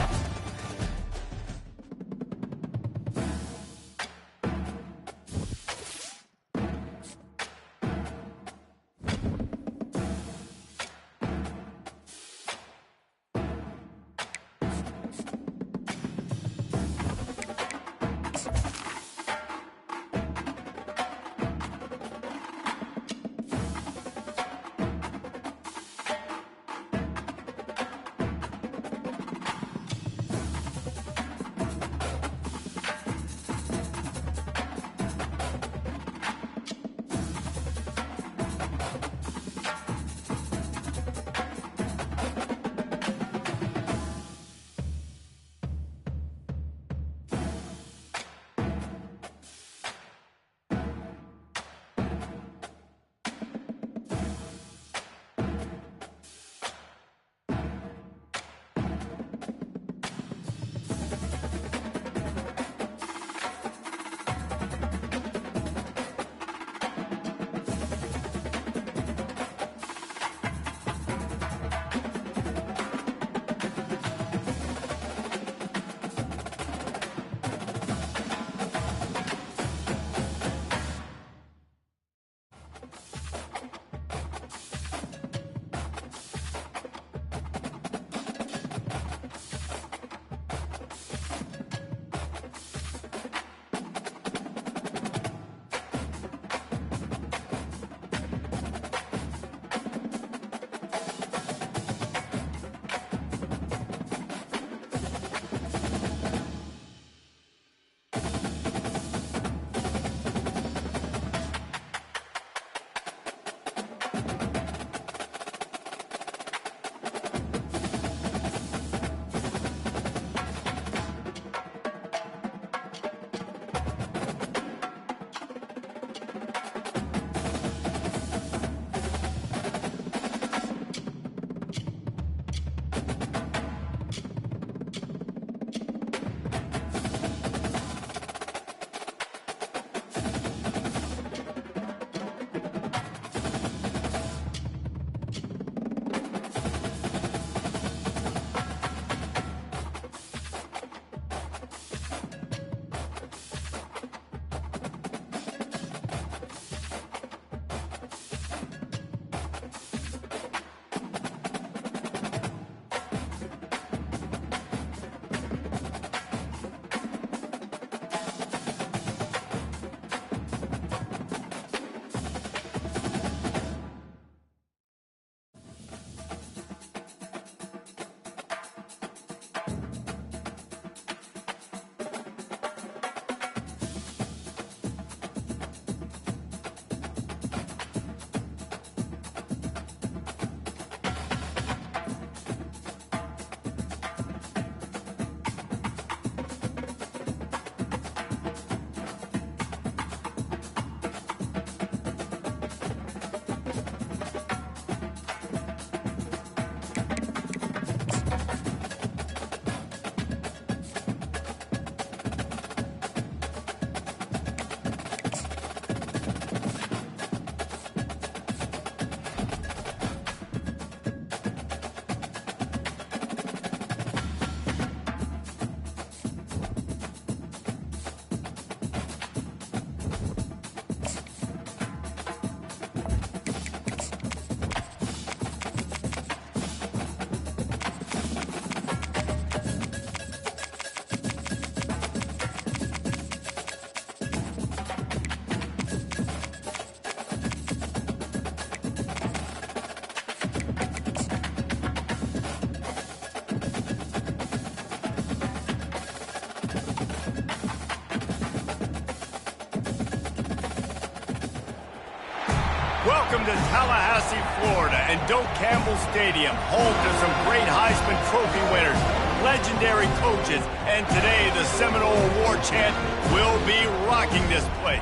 Welcome to Tallahassee, Florida, and Doak Campbell Stadium, home to some great Heisman Trophy winners, legendary coaches, and today the Seminole War Chant will be rocking this place.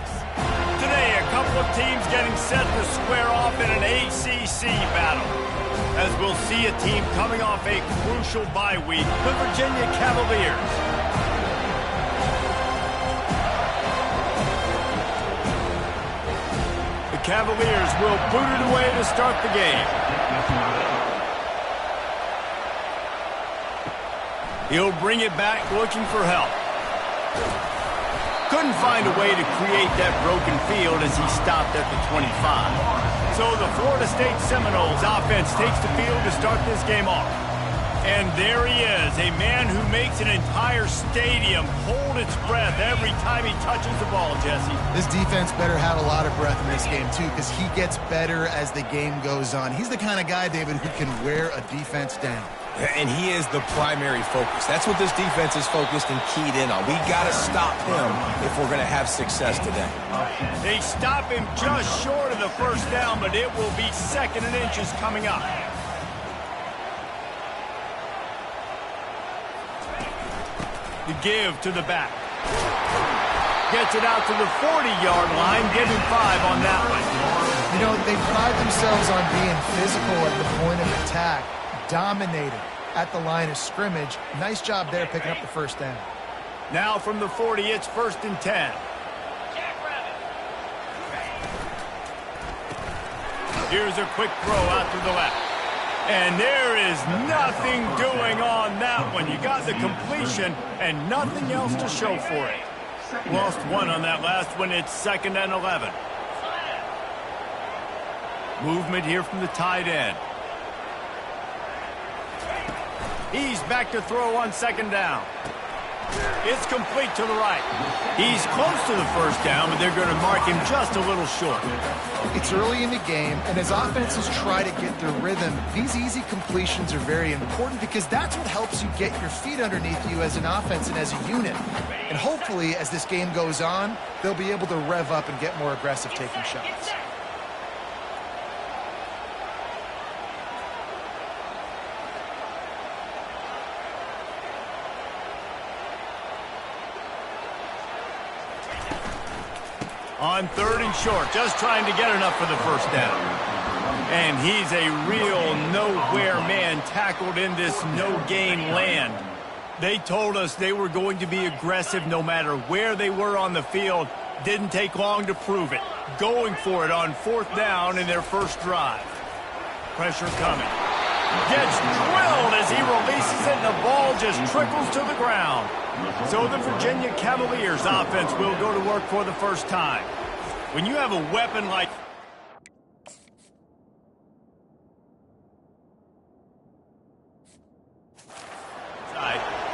Today, a couple of teams getting set to square off in an ACC battle, as we'll see a team coming off a crucial bye week, the Virginia Cavaliers. Cavaliers will boot it away to start the game. He'll bring it back looking for help. Couldn't find a way to create that broken field as he stopped at the 25. So the Florida State Seminoles offense takes the field to start this game off. And there he is, a man who makes an entire stadium hold its breath every time he touches the ball, Jesse. This defense better have a lot of breath in this game, too, because he gets better as the game goes on. He's the kind of guy, David, who can wear a defense down. And he is the primary focus. That's what this defense is focused and keyed in on. We got to stop him if we're going to have success today. They stop him just short of the first down, but it will be 2nd and inches coming up. The give to the back. Gets it out to the 40-yard line. Give him 5 on that one. You know, they pride themselves on being physical at the point of attack, dominating at the line of scrimmage. Nice job there picking up the first down. Now from the 40, it's 1st and 10. Here's a quick throw out to the left. And there is nothing doing on that one. You got the completion and nothing else to show for it. Lost 1 on that last one. It's 2nd and 11. Movement here from the tight end. He's back to throw on 2nd down. It's complete to the right. He's close to the first down, but they're going to mark him just a little short. It's early in the game, and as offenses try to get their rhythm, these easy completions are very important because that's what helps you get your feet underneath you as an offense and as a unit. And hopefully, as this game goes on, they'll be able to rev up and get more aggressive taking shots. On 3rd and short, just trying to get enough for the first down. And he's a real nowhere man tackled in this no-gain land. They told us they were going to be aggressive no matter where they were on the field. Didn't take long to prove it. Going for it on 4th down in their first drive. Pressure coming. Gets drilled as he releases it, and the ball just trickles to the ground. So the Virginia Cavaliers offense will go to work for the first time. When you have a weapon like...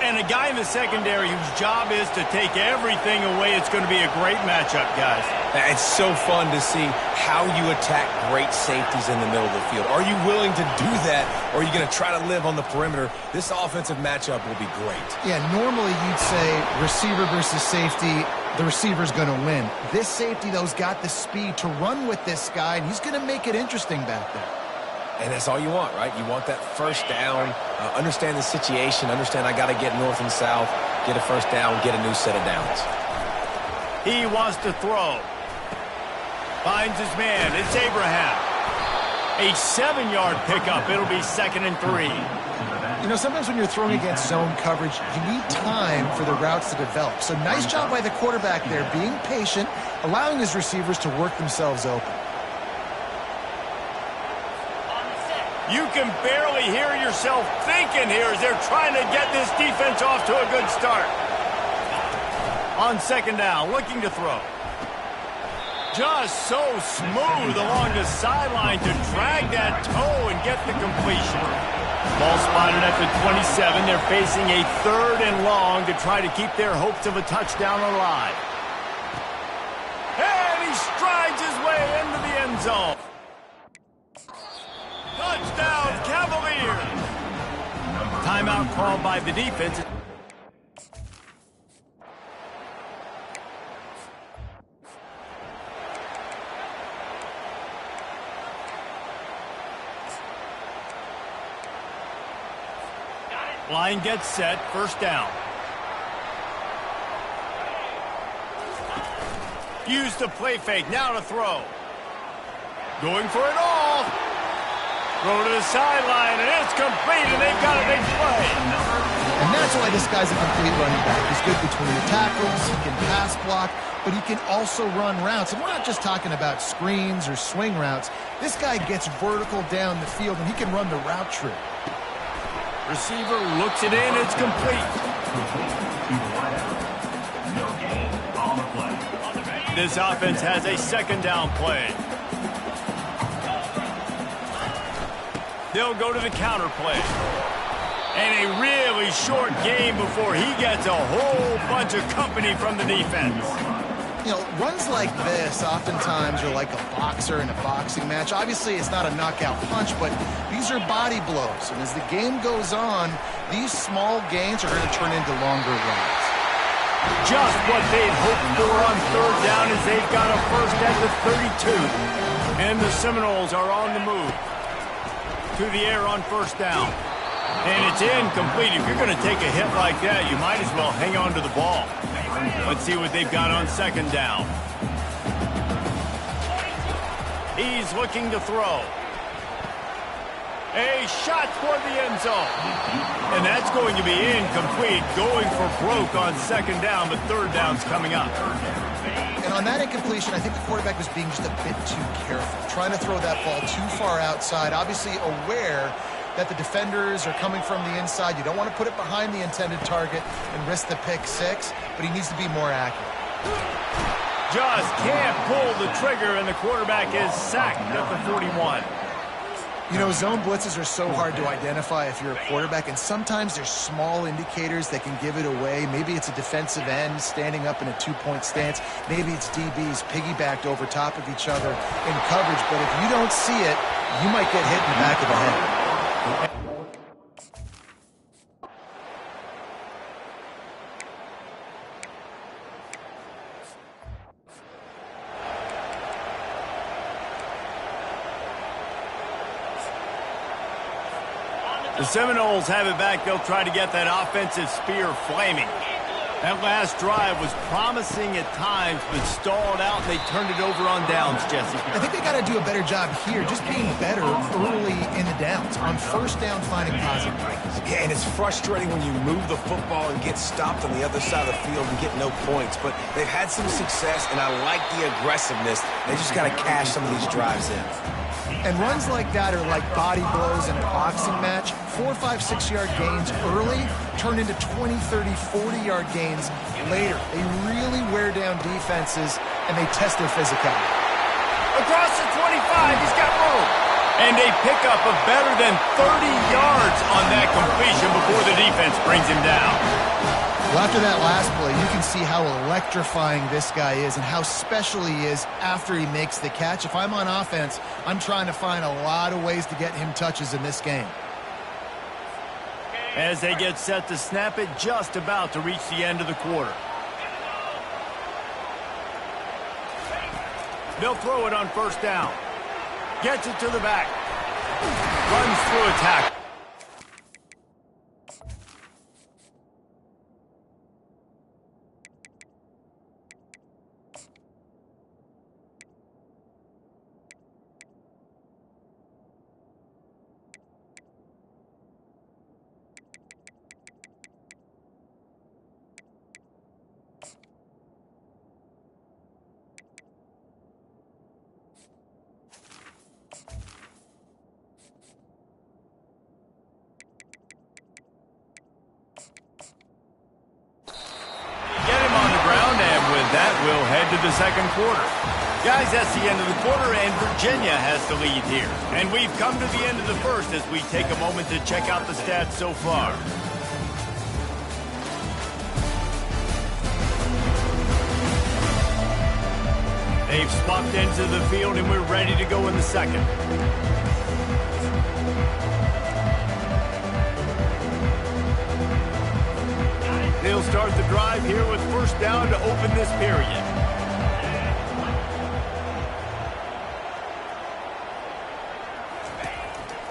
and a guy in the secondary whose job is to take everything away, it's going to be a great matchup, guys. It's so fun to see how you attack great safeties in the middle of the field. Are you willing to do that, or are you going to try to live on the perimeter? This offensive matchup will be great. Yeah, normally you'd say receiver versus safety, the receiver's going to win. This safety, though, has got the speed to run with this guy, and he's going to make it interesting back there. And that's all you want, right? You want that first down, understand the situation, understand I got to get north and south, get a first down, get a new set of downs. He wants to throw. Finds his man. It's Abraham. A 7-yard pickup. It'll be 2nd and 3. You know, sometimes when you're throwing against zone coverage, you need time for the routes to develop. So nice job by the quarterback there, being patient, allowing his receivers to work themselves open. You can barely hear yourself thinking here as they're trying to get this defense off to a good start. On 2nd down, looking to throw. Just so smooth along the sideline to drag that toe and get the completion. Ball spotted at the 27. They're facing a 3rd and long to try to keep their hopes of a touchdown alive. And he strides his way into the end zone. Touchdown, Cavaliers! Timeout called by the defense. Line gets set, first down. Use the play fake, now to throw. Going for it all. Throw to the sideline, and it's complete, and they've got a big play. And that's why this guy's a complete running back. He's good between the tackles, he can pass block, but he can also run routes. And we're not just talking about screens or swing routes. This guy gets vertical down the field, and he can run the route tree. Receiver looks it in, it's complete. This offense has a second down play. They'll go to the counter play. And a really short game before he gets a whole bunch of company from the defense. You know, runs like this oftentimes are like a boxer in a boxing match. Obviously, it's not a knockout punch, but these are body blows. And as the game goes on, these small gains are going to turn into longer runs. Just what they'd hoped for on third down as they've got a first at the 32. And the Seminoles are on the move. To the air on first down. And it's incomplete. If you're going to take a hit like that, you might as well hang on to the ball. Let's see what they've got on second down. He's looking to throw. A shot toward the end zone. And that's going to be incomplete. Going for broke on second down, but third down's coming up. And on that incompletion, I think the quarterback was being just a bit too careful, trying to throw that ball too far outside, obviously aware that the defenders are coming from the inside. You don't want to put it behind the intended target and risk the pick six, but he needs to be more accurate. Just can't pull the trigger, and the quarterback is sacked at the 41. You know, zone blitzes are so hard to identify if you're a quarterback, and sometimes there's small indicators that can give it away. Maybe it's a defensive end standing up in a two-point stance. Maybe it's DBs piggybacked over top of each other in coverage. But if you don't see it, you might get hit in the back of the head. The Seminoles have it back. They'll try to get that offensive spear flaming. That last drive was promising at times, but stalled out, and they turned it over on downs, Jesse. I think they got to do a better job here, just being better early in the downs. On first down, finding positive. Yeah, and it's frustrating when you move the football and get stopped on the other side of the field and get no points. But they've had some success, and I like the aggressiveness. They just got to cash some of these drives in. And runs like that are like body blows in a boxing match. 4, 5, 6-yard gains early turn into 20, 30, 40-yard gains later. They really wear down defenses, and they test their physicality. Across the 25, he's got room. And a pickup of better than 30 yards on that completion before the defense brings him down. Well, after that last play, you can see how electrifying this guy is and how special he is after he makes the catch. If I'm on offense, I'm trying to find a lot of ways to get him touches in this game. As they get set to snap it, just about to reach the end of the quarter. They'll throw it on first down. Gets it to the back. Runs through a tackle. We'll head to the second quarter. Guys, that's the end of the quarter, and Virginia has the lead here. And we've come to the end of the first as we take a moment to check out the stats so far. They've swapped into the field, and we're ready to go in the second. They'll start the drive here with first down to open this period.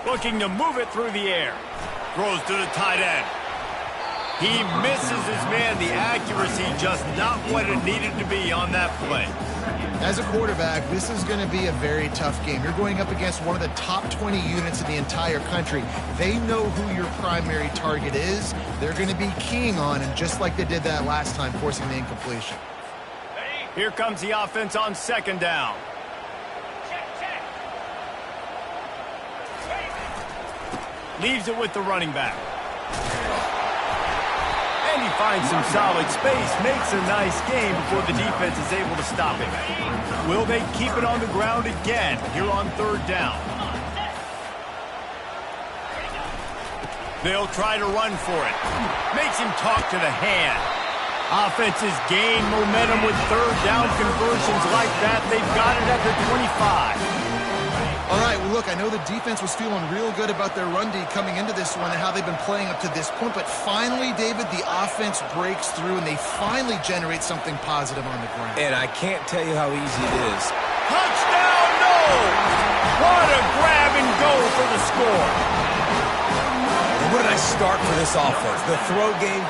Looking to move it through the air. Throws to the tight end. He misses his man. The accuracy just not what it needed to be on that play. As a quarterback, this is going to be a very tough game. You're going up against one of the top 20 units in the entire country. They know who your primary target is. They're going to be keying on him, just like they did that last time, forcing the incompletion. Here comes the offense on second down. Leaves it with the running back. And he finds some solid space, makes a nice game before the defense is able to stop him. Will they keep it on the ground again here on third down? They'll try to run for it. Makes him talk to the hand. Offenses gain momentum with third down conversions like that. They've got it at the 25. All right, well, look, I know the defense was feeling real good about their run D coming into this one and how they've been playing up to this point, but finally, David, the offense breaks through and they finally generate something positive on the ground. And I can't tell you how easy it is. Touchdown, no! What a grab and go for the score. And what did I start for this offense? The throw game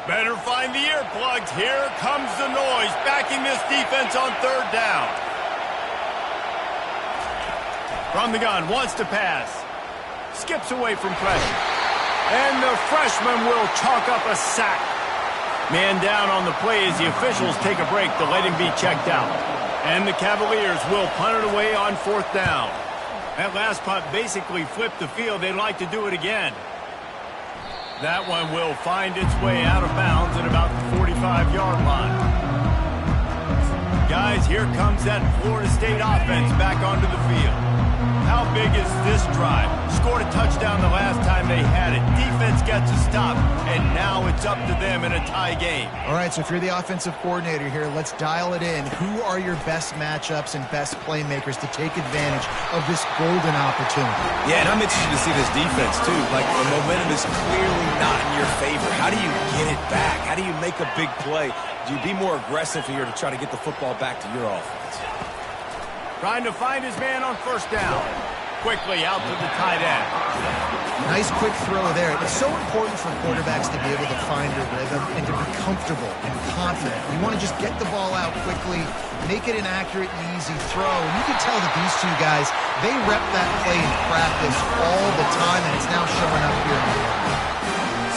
Better find the earplugs. Here comes the noise, backing this defense on third down. From the gun, wants to pass. Skips away from pressure. And the freshman will chalk up a sack. Man down on the play as the officials take a break to let him be checked out. And the Cavaliers will punt it away on fourth down. That last punt basically flipped the field. They'd like to do it again. That one will find its way out of bounds at about the 45-yard line. Guys, here comes that Florida State offense back onto the field. How big is this drive? Scored a touchdown the last time they had it. Defense gets a stop, and now it's up to them in a tie game. All right, so if you're the offensive coordinator here, let's dial it in. Who are your best matchups and best playmakers to take advantage of this golden opportunity? Yeah, and I'm interested to see this defense, too. Like, the momentum is clearly not in your favor. How do you get it back? How do you make a big play? Do you be more aggressive here to try to get the football back to your offense? Trying to find his man on first down. Quickly out to the tight end. Nice quick throw there. It's so important for quarterbacks to be able to find a rhythm and to be comfortable and confident. You want to just get the ball out quickly, make it an accurate and easy throw. And you can tell that these two guys, they rep that play in practice all the time, and it's now showing up here in the game.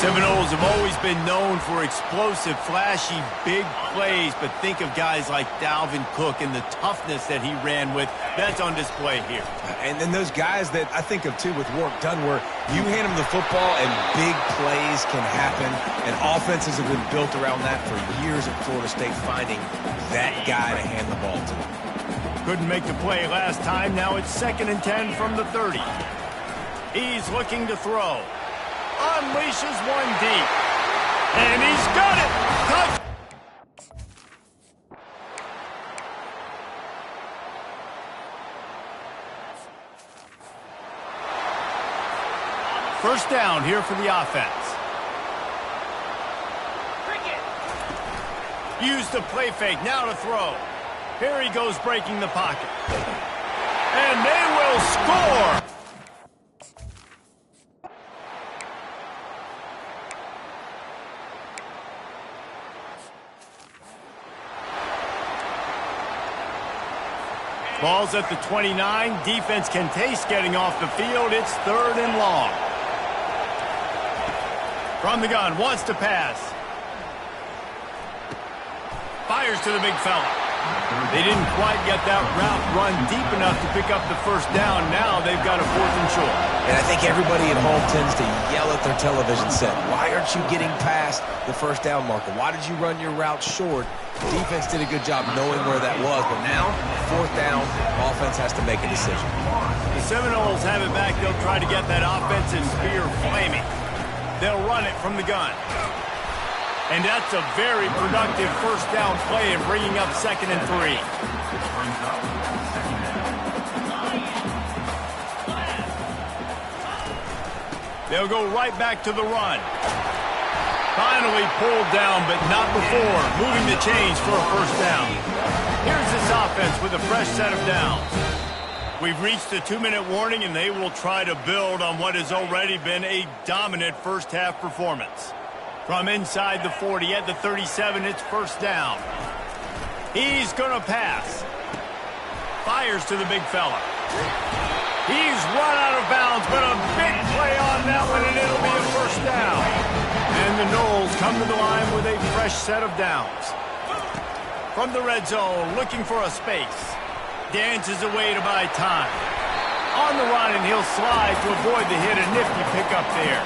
Seminoles have always been known for explosive, flashy, big plays, but think of guys like Dalvin Cook and the toughness that he ran with. That's on display here. And then those guys that I think of, too, with Warwick Dunn, where you hand them the football and big plays can happen, and offenses have been built around that for years at Florida State, finding that guy to hand the ball to. Couldn't make the play last time. Now it's 2nd and 10 from the 30. He's looking to throw. Unleashes one deep. And he's got it. Touch. First down here for the offense. Use the play fake. Now to throw. Here he goes breaking the pocket. And they will score. Ball's at the 29. Defense can taste getting off the field. It's 3rd and long. From the gun, wants to pass. Fires to the big fella. They didn't quite get that route run deep enough to pick up the first down. Now they've got a 4th and short. And I think everybody at home tends to yell at their television set. Why aren't you getting past the first down marker? Why did you run your route short? Defense did a good job knowing where that was, but now, 4th down, offense has to make a decision. The Seminoles have it back. They'll try to get that offensive spear flaming. They'll run it from the gun. And that's a very productive first down play and bringing up 2nd and 3. They'll go right back to the run. Finally pulled down, but not before moving the chains for a first down. Here's this offense with a fresh set of downs. We've reached the 2-minute warning, and they will try to build on what has already been a dominant first-half performance. From inside the 40 at the 37, it's first down. He's going to pass. Fires to the big fella. He's run out of bounds, but a big play on that one, and it'll be a first down. And the Knowles come to the line with a fresh set of downs. From the red zone, looking for a space. Dances away to buy time. On the run, and he'll slide to avoid the hit. A nifty pickup there.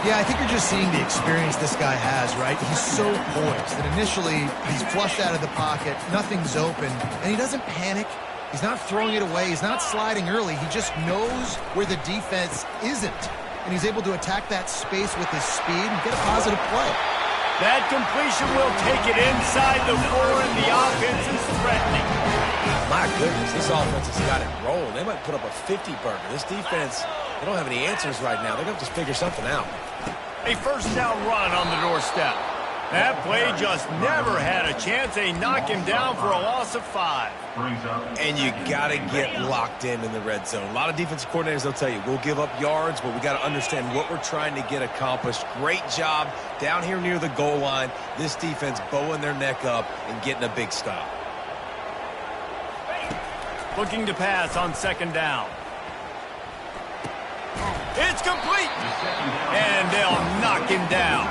Yeah, I think you're just seeing the experience this guy has, right? He's so poised that initially he's flushed out of the pocket, nothing's open, and he doesn't panic. He's not throwing it away. He's not sliding early. He just knows where the defense isn't, and he's able to attack that space with his speed and get a positive play. That completion will take it inside the 4, and the offense is threatening. My goodness, this offense has got it rolling. They might put up a 50-burger. This defense, they don't have any answers right now. They're going to have to figure something out. A first down run on the doorstep. That play just never had a chance. They knock him down for a loss of 5. And you got to get locked in the red zone. A lot of defensive coordinators, they'll tell you, we'll give up yards, but we got to understand what we're trying to get accomplished. Great job down here near the goal line. This defense bowing their neck up and getting a big stop. Looking to pass on second down. It's complete. And they'll knock him down.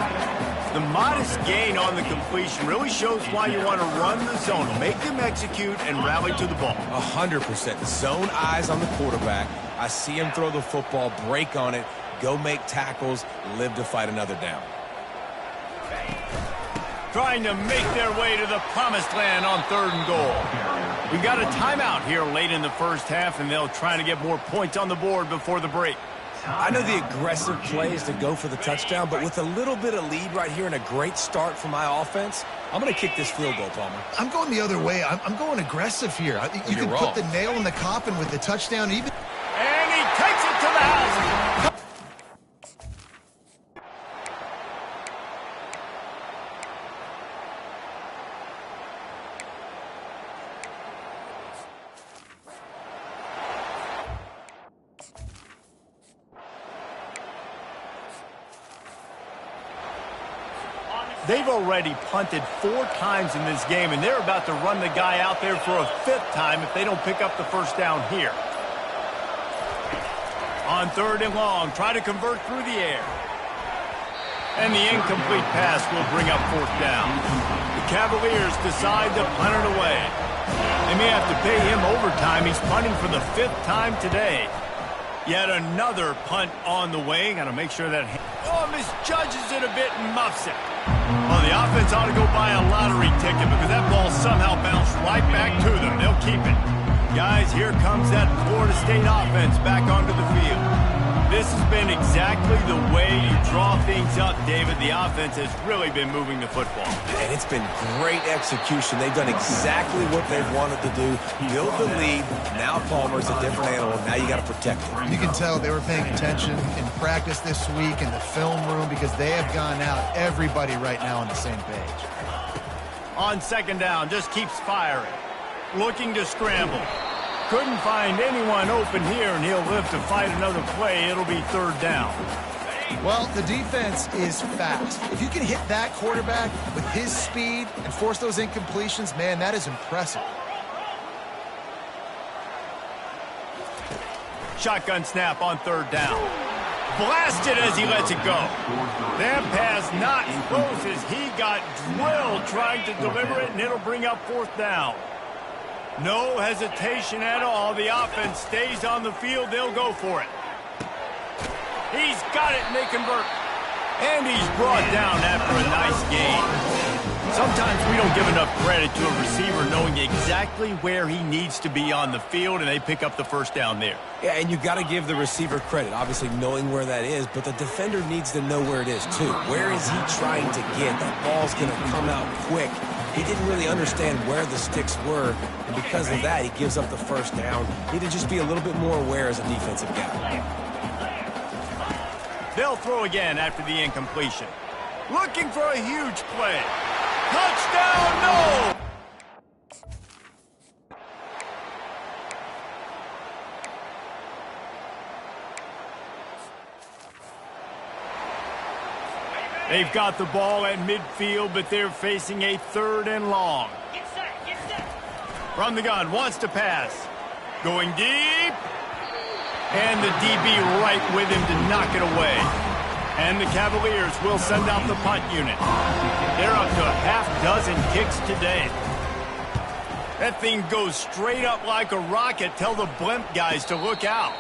The modest gain on the completion really shows why you want to run the zone. Make them execute and rally to the ball. 100%. Zone eyes on the quarterback. I see him throw the football, break on it, go make tackles, live to fight another down. Trying to make their way to the promised land on 3rd and goal. We've got a timeout here late in the first half, and they'll try to get more points on the board before the break. I know the aggressive play is to go for the touchdown, but with a little bit of lead right here and a great start for my offense, I'm going to kick this field goal, Palmer. I'm going the other way. I'm going aggressive here. I think you can put the nail in the coffin with the touchdown even. And he takes it to the house. They've already punted 4 times in this game, and they're about to run the guy out there for a 5th time if they don't pick up the first down here. On 3rd and long, try to convert through the air. And the incomplete pass will bring up 4th down. The Cavaliers decide to punt it away. They may have to pay him overtime. He's punting for the 5th time today. Yet another punt on the way. Got to make sure that... Oh, misjudges it a bit and muffs it. Well, the offense ought to go buy a lottery ticket because that ball somehow bounced right back to them. They'll keep it. Guys, here comes that Florida State offense back onto the field. This has been exactly the way you draw things up, David. The offense has really been moving the football. And it's been great execution. They've done exactly what they've wanted to do. Build the lead. Now Palmer's a different animal. Now you got to protect it. You can tell they were paying attention in practice this week in the film room because they have gone out. Everybody right now on the same page. On second down, just keeps firing. Looking to scramble. Couldn't find anyone open here, and he'll live to fight another play. It'll be 3rd down. Well, the defense is fast. If you can hit that quarterback with his speed and force those incompletions, man, that is impressive. Shotgun snap on 3rd down. Blasted as he lets it go. That pass not close as he got drilled trying to deliver it, and it'll bring up 4th down. No hesitation at all. The offense stays on the field. They'll go for it. He's got it, and they convert. And he's brought down after a nice gain. Sometimes we don't give enough credit to a receiver knowing exactly where he needs to be on the field, and they pick up the first down there. Yeah, and you got to give the receiver credit, obviously knowing where that is, but the defender needs to know where it is, too. Where is he trying to get? That ball's going to come out quick. He didn't really understand where the sticks were, and because of that, he gives up the first down. He need to just be a little bit more aware as a defensive guy. They'll throw again after the incompletion. Looking for a huge play. Touchdown, no! They've got the ball at midfield, but they're facing a 3rd and long. Get set, get set. From the gun, wants to pass. Going deep. And the DB right with him to knock it away. And the Cavaliers will send out the punt unit. They're up to a half-dozen kicks today. That thing goes straight up like a rocket. Tell the blimp guys to look out.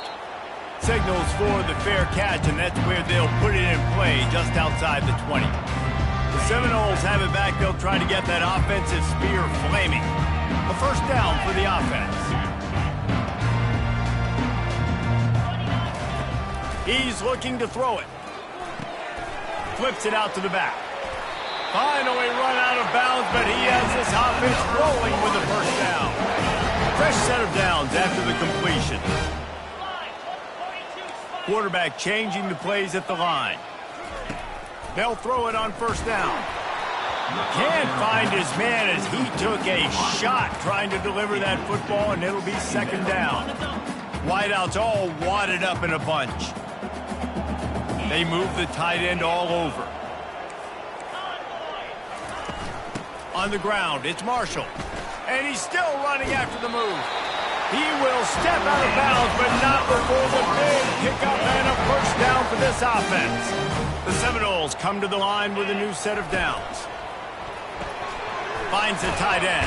Signals for the fair catch, and that's where they'll put it in play, just outside the 20. The Seminoles have it back. They'll try to get that offensive spear flaming. A first down for the offense. He's looking to throw it. Flips it out to the back. Finally run out of bounds, but he has this offense rolling with a first down. Fresh set of downs after the completion. Quarterback changing the plays at the line. They'll throw it on first down. Can't find his man as he took a shot trying to deliver that football, and it'll be second down. Wideouts all wadded up in a bunch. They move the tight end all over. On the ground, it's Marshall. And he's still running after the move. He will step out of bounds, but not before the big pickup and a first down for this offense. The Seminoles come to the line with a new set of downs. Finds the tight end.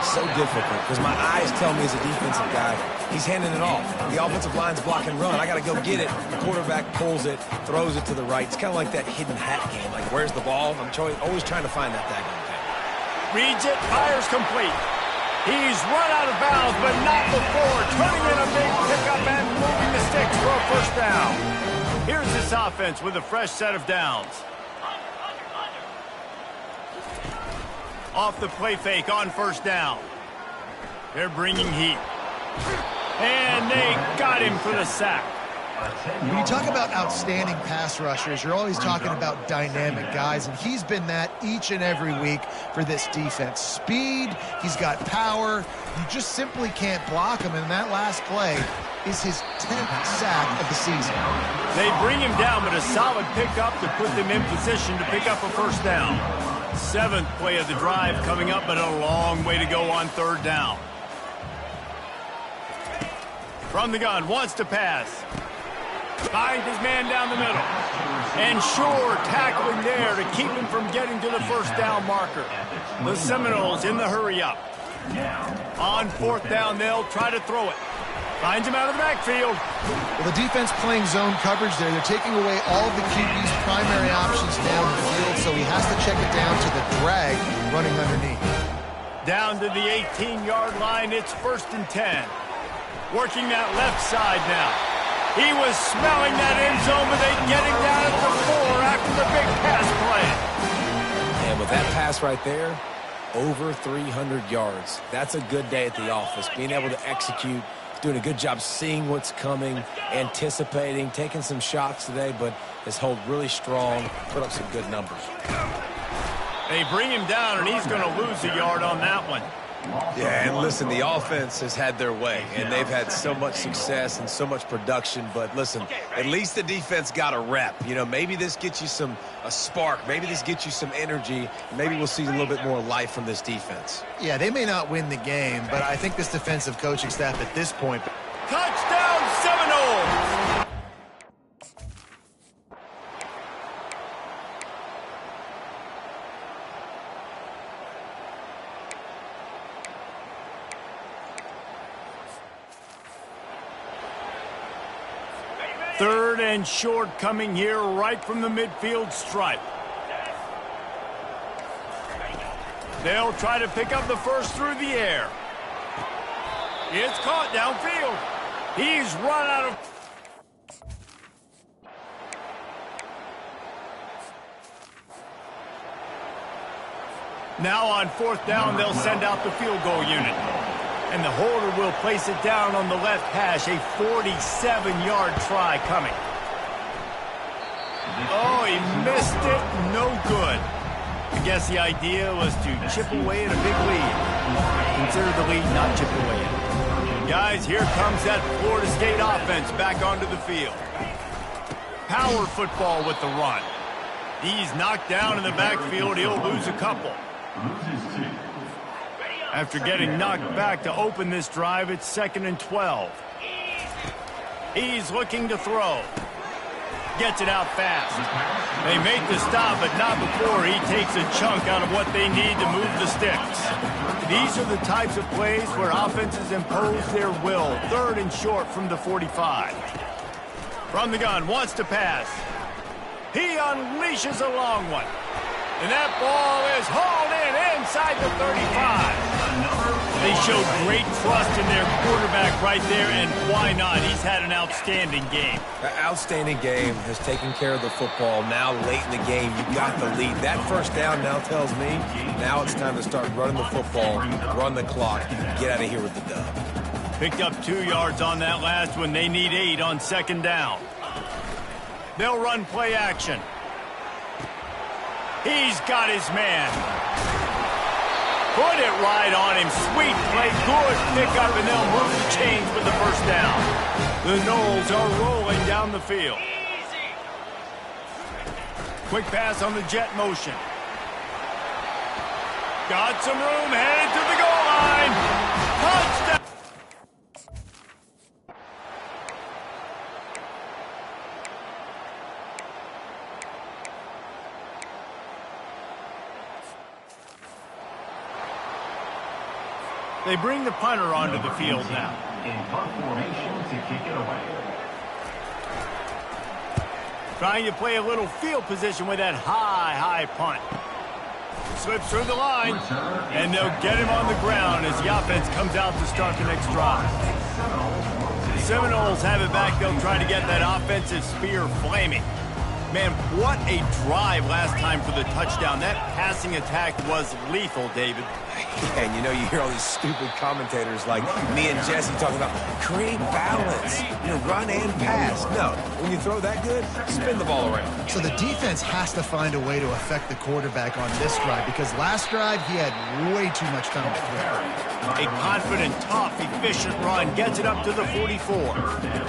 So difficult because my eyes tell me as a defensive guy, he's handing it off. The offensive line's block and run. I got to go get it. The quarterback pulls it, throws it to the right. It's kind of like that hidden hat game. Like, where's the ball? I'm always trying to find that daggone thing. Reads it, fires complete. He's run out of bounds, but not before turning in a big pickup and moving the sticks for a first down. Here's this offense with a fresh set of downs. Off the play fake on first down. They're bringing heat. And they got him for the sack. When you talk about outstanding pass rushers, you're always talking about dynamic guys, and he's been that each and every week for this defense. Speed, he's got power. You just simply can't block him, and that last play is his 10th sack of the season. They bring him down, but a solid pickup to put them in position to pick up a first down. 7th play of the drive coming up, but a long way to go on third down. From the gun, wants to pass. Finds his man down the middle. And sure, tackling there to keep him from getting to the first down marker. The Seminoles in the hurry-up. On fourth down, they'll try to throw it. Finds him out of the backfield. Well, the defense playing zone coverage there. They're taking away all of the QB's primary options down the field, so he has to check it down to the drag running underneath. Down to the 18-yard line, it's 1st and 10. Working that left side now. He was smelling that end zone, but they get him down at the 4 after the big pass play. And with that pass right there, over 300 yards. That's a good day at the office. Being able to execute, doing a good job seeing what's coming, anticipating, taking some shots today, but has held really strong, put up some good numbers. They bring him down, and he's going to lose a yard on that one. Yeah, and listen, the offense has had their way, and they've had so much success and so much production. But listen, at least the defense got a rep. You know, maybe this gets you a spark. Maybe this gets you some energy. Maybe we'll see a little bit more life from this defense. Yeah, they may not win the game, but I think this defensive coaching staff at this point. Touchdown, Seminoles! Third and short coming here right from the midfield stripe. They'll try to pick up the first through the air. It's caught downfield. He's run out of... Now on fourth down, they'll send out the field goal unit. And the holder will place it down on the left hash, a 47-yard try coming. Oh, he missed it. No good. I guess the idea was to chip away at a big lead. Consider the lead, not chip away at it. Guys, here comes that Florida State offense back onto the field. Power football with the run. He's knocked down in the backfield. He'll lose a couple. After getting knocked back to open this drive, it's 2nd and 12. He's looking to throw. Gets it out fast. They make the stop, but not before he takes a chunk out of what they need to move the sticks. These are the types of plays where offenses impose their will. 3rd and short from the 45. From the gun, wants to pass. He unleashes a long one. And that ball is hauled in inside the 35. They showed great trust in their quarterback right there, and why not? He's had an outstanding game. An outstanding game, has taken care of the football. Now late in the game, you got the lead. That first down now tells me now it's time to start running the football, run the clock, get out of here with the dub. Picked up 2 yards on that last one. They need 8 on 2nd down. They'll run play action. He's got his man. Put it right on him. Sweet play. Good pickup, and they'll move the chains for the first down. The Noles are rolling down the field. Quick pass on the jet motion. Got some room. Headed to the goal line. Touchdown. They bring the punter onto the field now. In punt formation to kick it away. Trying to play a little field position with that high punt. Slips through the line, and they'll get him on the ground as the offense comes out to start the next drive. The Seminoles have it back. They'll try to get that offensive spear flaming. Man, what a drive last time for the touchdown. That passing attack was lethal, David. And you know, you hear all these stupid commentators like me and Jesse talking about create balance, run and pass. No, when you throw that good, spin the ball around. So the defense has to find a way to affect the quarterback on this drive, because last drive he had way too much time to throw. A confident, tough, efficient run gets it up to the 44.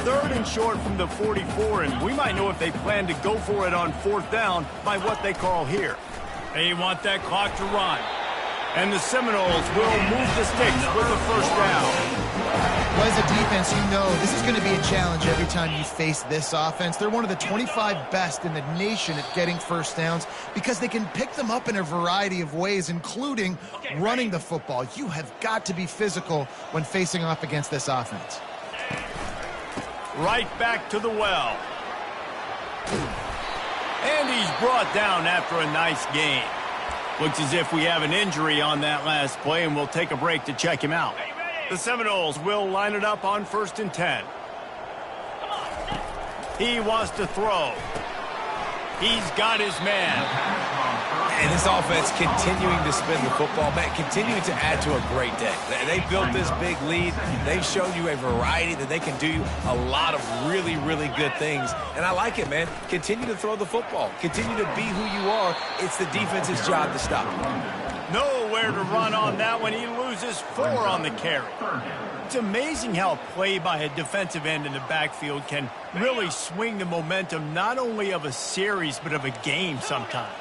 3rd and short from the 44, and we might know if they plan to go for it on 4th down by what they call here. They want that clock to run. And the Seminoles will move the sticks with the first down. Well, as a defense, you know this is going to be a challenge every time you face this offense. They're one of the 25 best in the nation at getting first downs because they can pick them up in a variety of ways, including running the football. You have got to be physical when facing off against this offense. Right back to the well. And he's brought down after a nice game. Looks as if we have an injury on that last play, and we'll take a break to check him out. The Seminoles will line it up on 1st and 10. He wants to throw. He's got his man. And this offense continuing to spin the football, man, continuing to add to a great day. They built this big lead. They've shown you a variety that they can do a lot of really, really good things. And I like it, man. Continue to throw the football. Continue to be who you are. It's the defense's job to stop you. Nowhere to run on that one. He loses 4 on the carry. It's amazing how a play by a defensive end in the backfield can really swing the momentum not only of a series but of a game sometimes.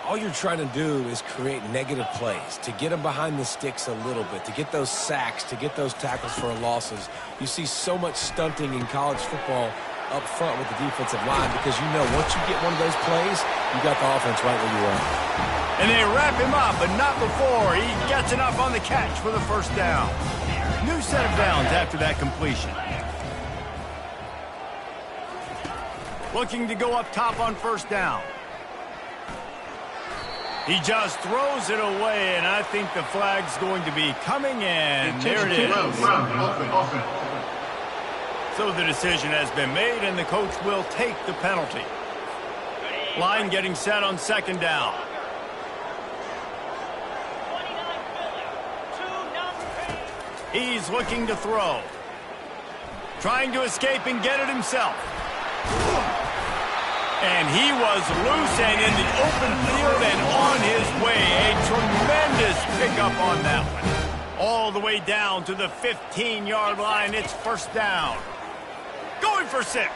All you're trying to do is create negative plays, to get them behind the sticks a little bit, to get those sacks, to get those tackles for losses. You see so much stunting in college football up front with the defensive line because you know once you get one of those plays, you got the offense right where you are. And they wrap him up, but not before he gets enough on the catch for the first down. New set of downs after that completion. Looking to go up top on 1st down. He just throws it away, and I think the flag's going to be coming in. There it is. So the decision has been made, and the coach will take the penalty. Line getting set on 2nd down. He's looking to throw. Trying to escape and get it himself. And he was loose and in the open field and on his way. A tremendous pickup on that one. All the way down to the 15-yard line. It's first down. Going for 6.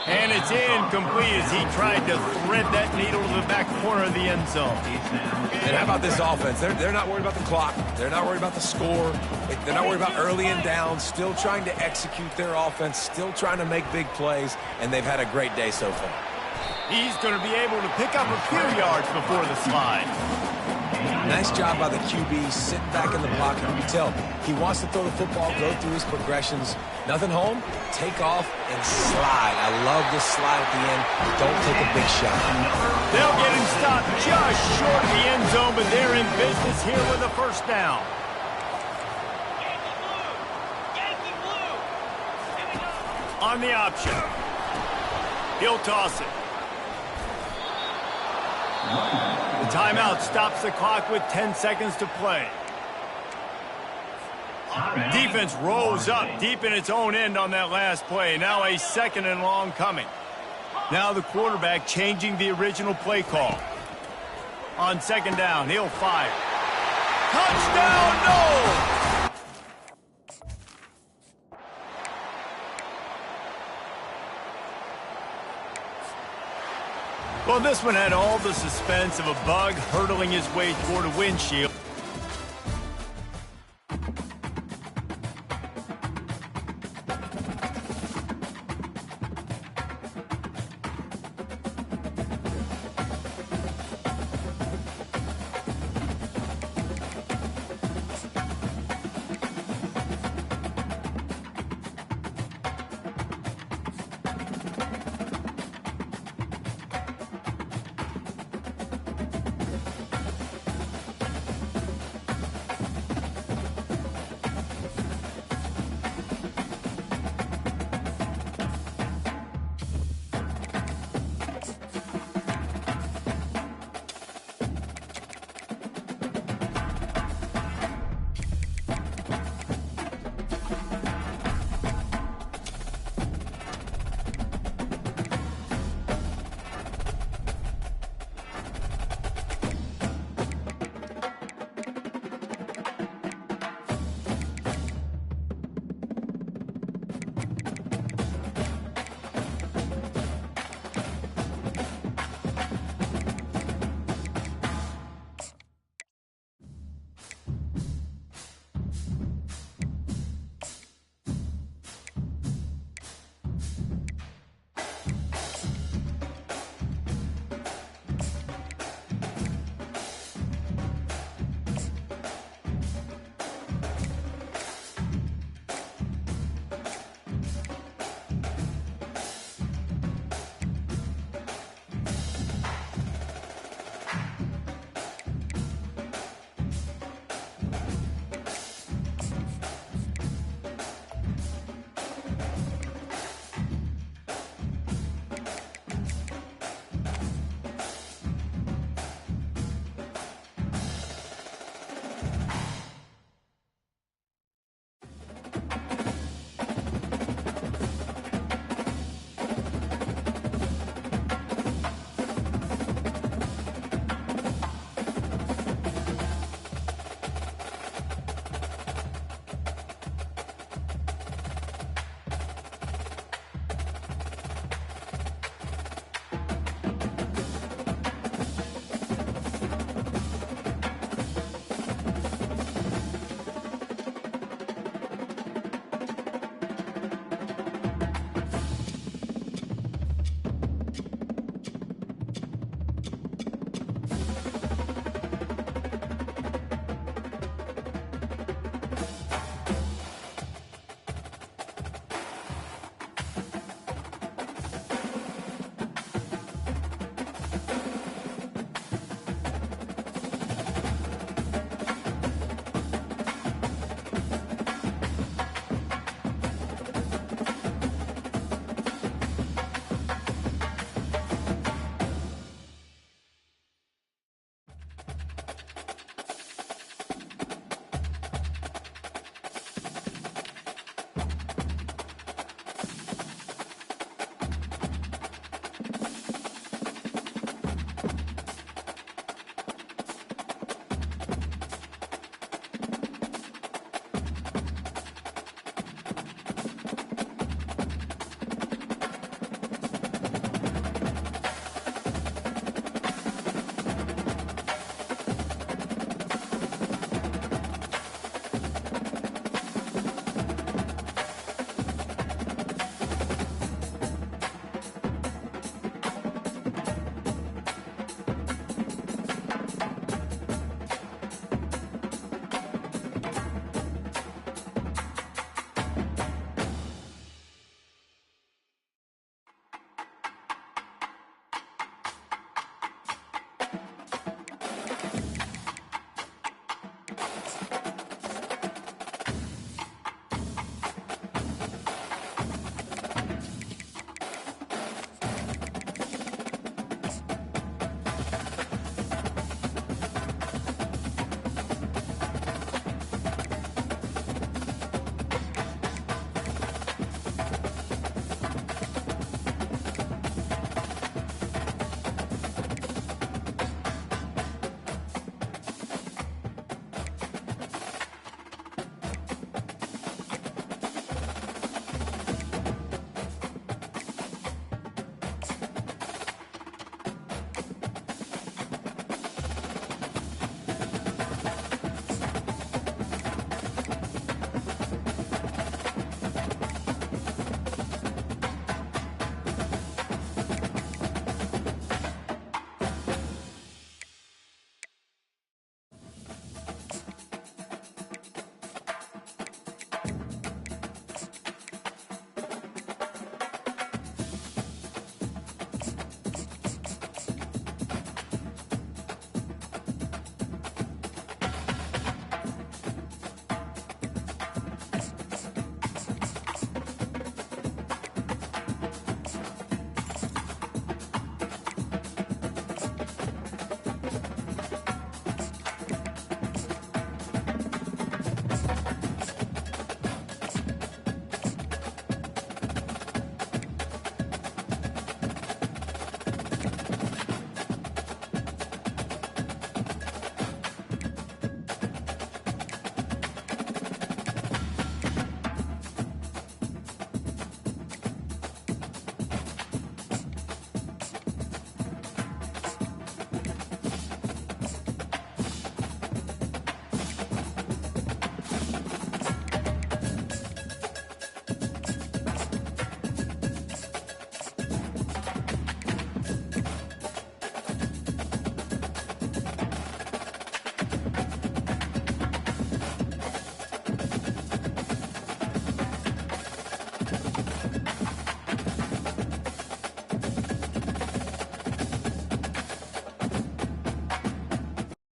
And it's incomplete as he tried to thread that needle to the back corner of the end zone. And how about this offense? They're not worried about the clock. They're not worried about the score. They're not worried about early and down. Still trying to execute their offense. Still trying to make big plays. And they've had a great day so far. He's going to be able to pick up a few yards before the slide. Nice job by the QB sitting back in the pocket. You can tell he wants to throw the football, go through his progressions. Nothing home, take off and slide. I love this slide at the end. Don't take a big shot. They'll get him stopped just short of the end zone, but they're in business here with a first down. On the option. He'll toss it. The timeout stops the clock with 10 seconds to play. Defense rose up deep in its own end on that last play. Now a 2nd and long coming. Now the quarterback changing the original play call. On 2nd down, he'll fire. Touchdown, no! Well, this one had all the suspense of a bug hurtling his way toward a windshield.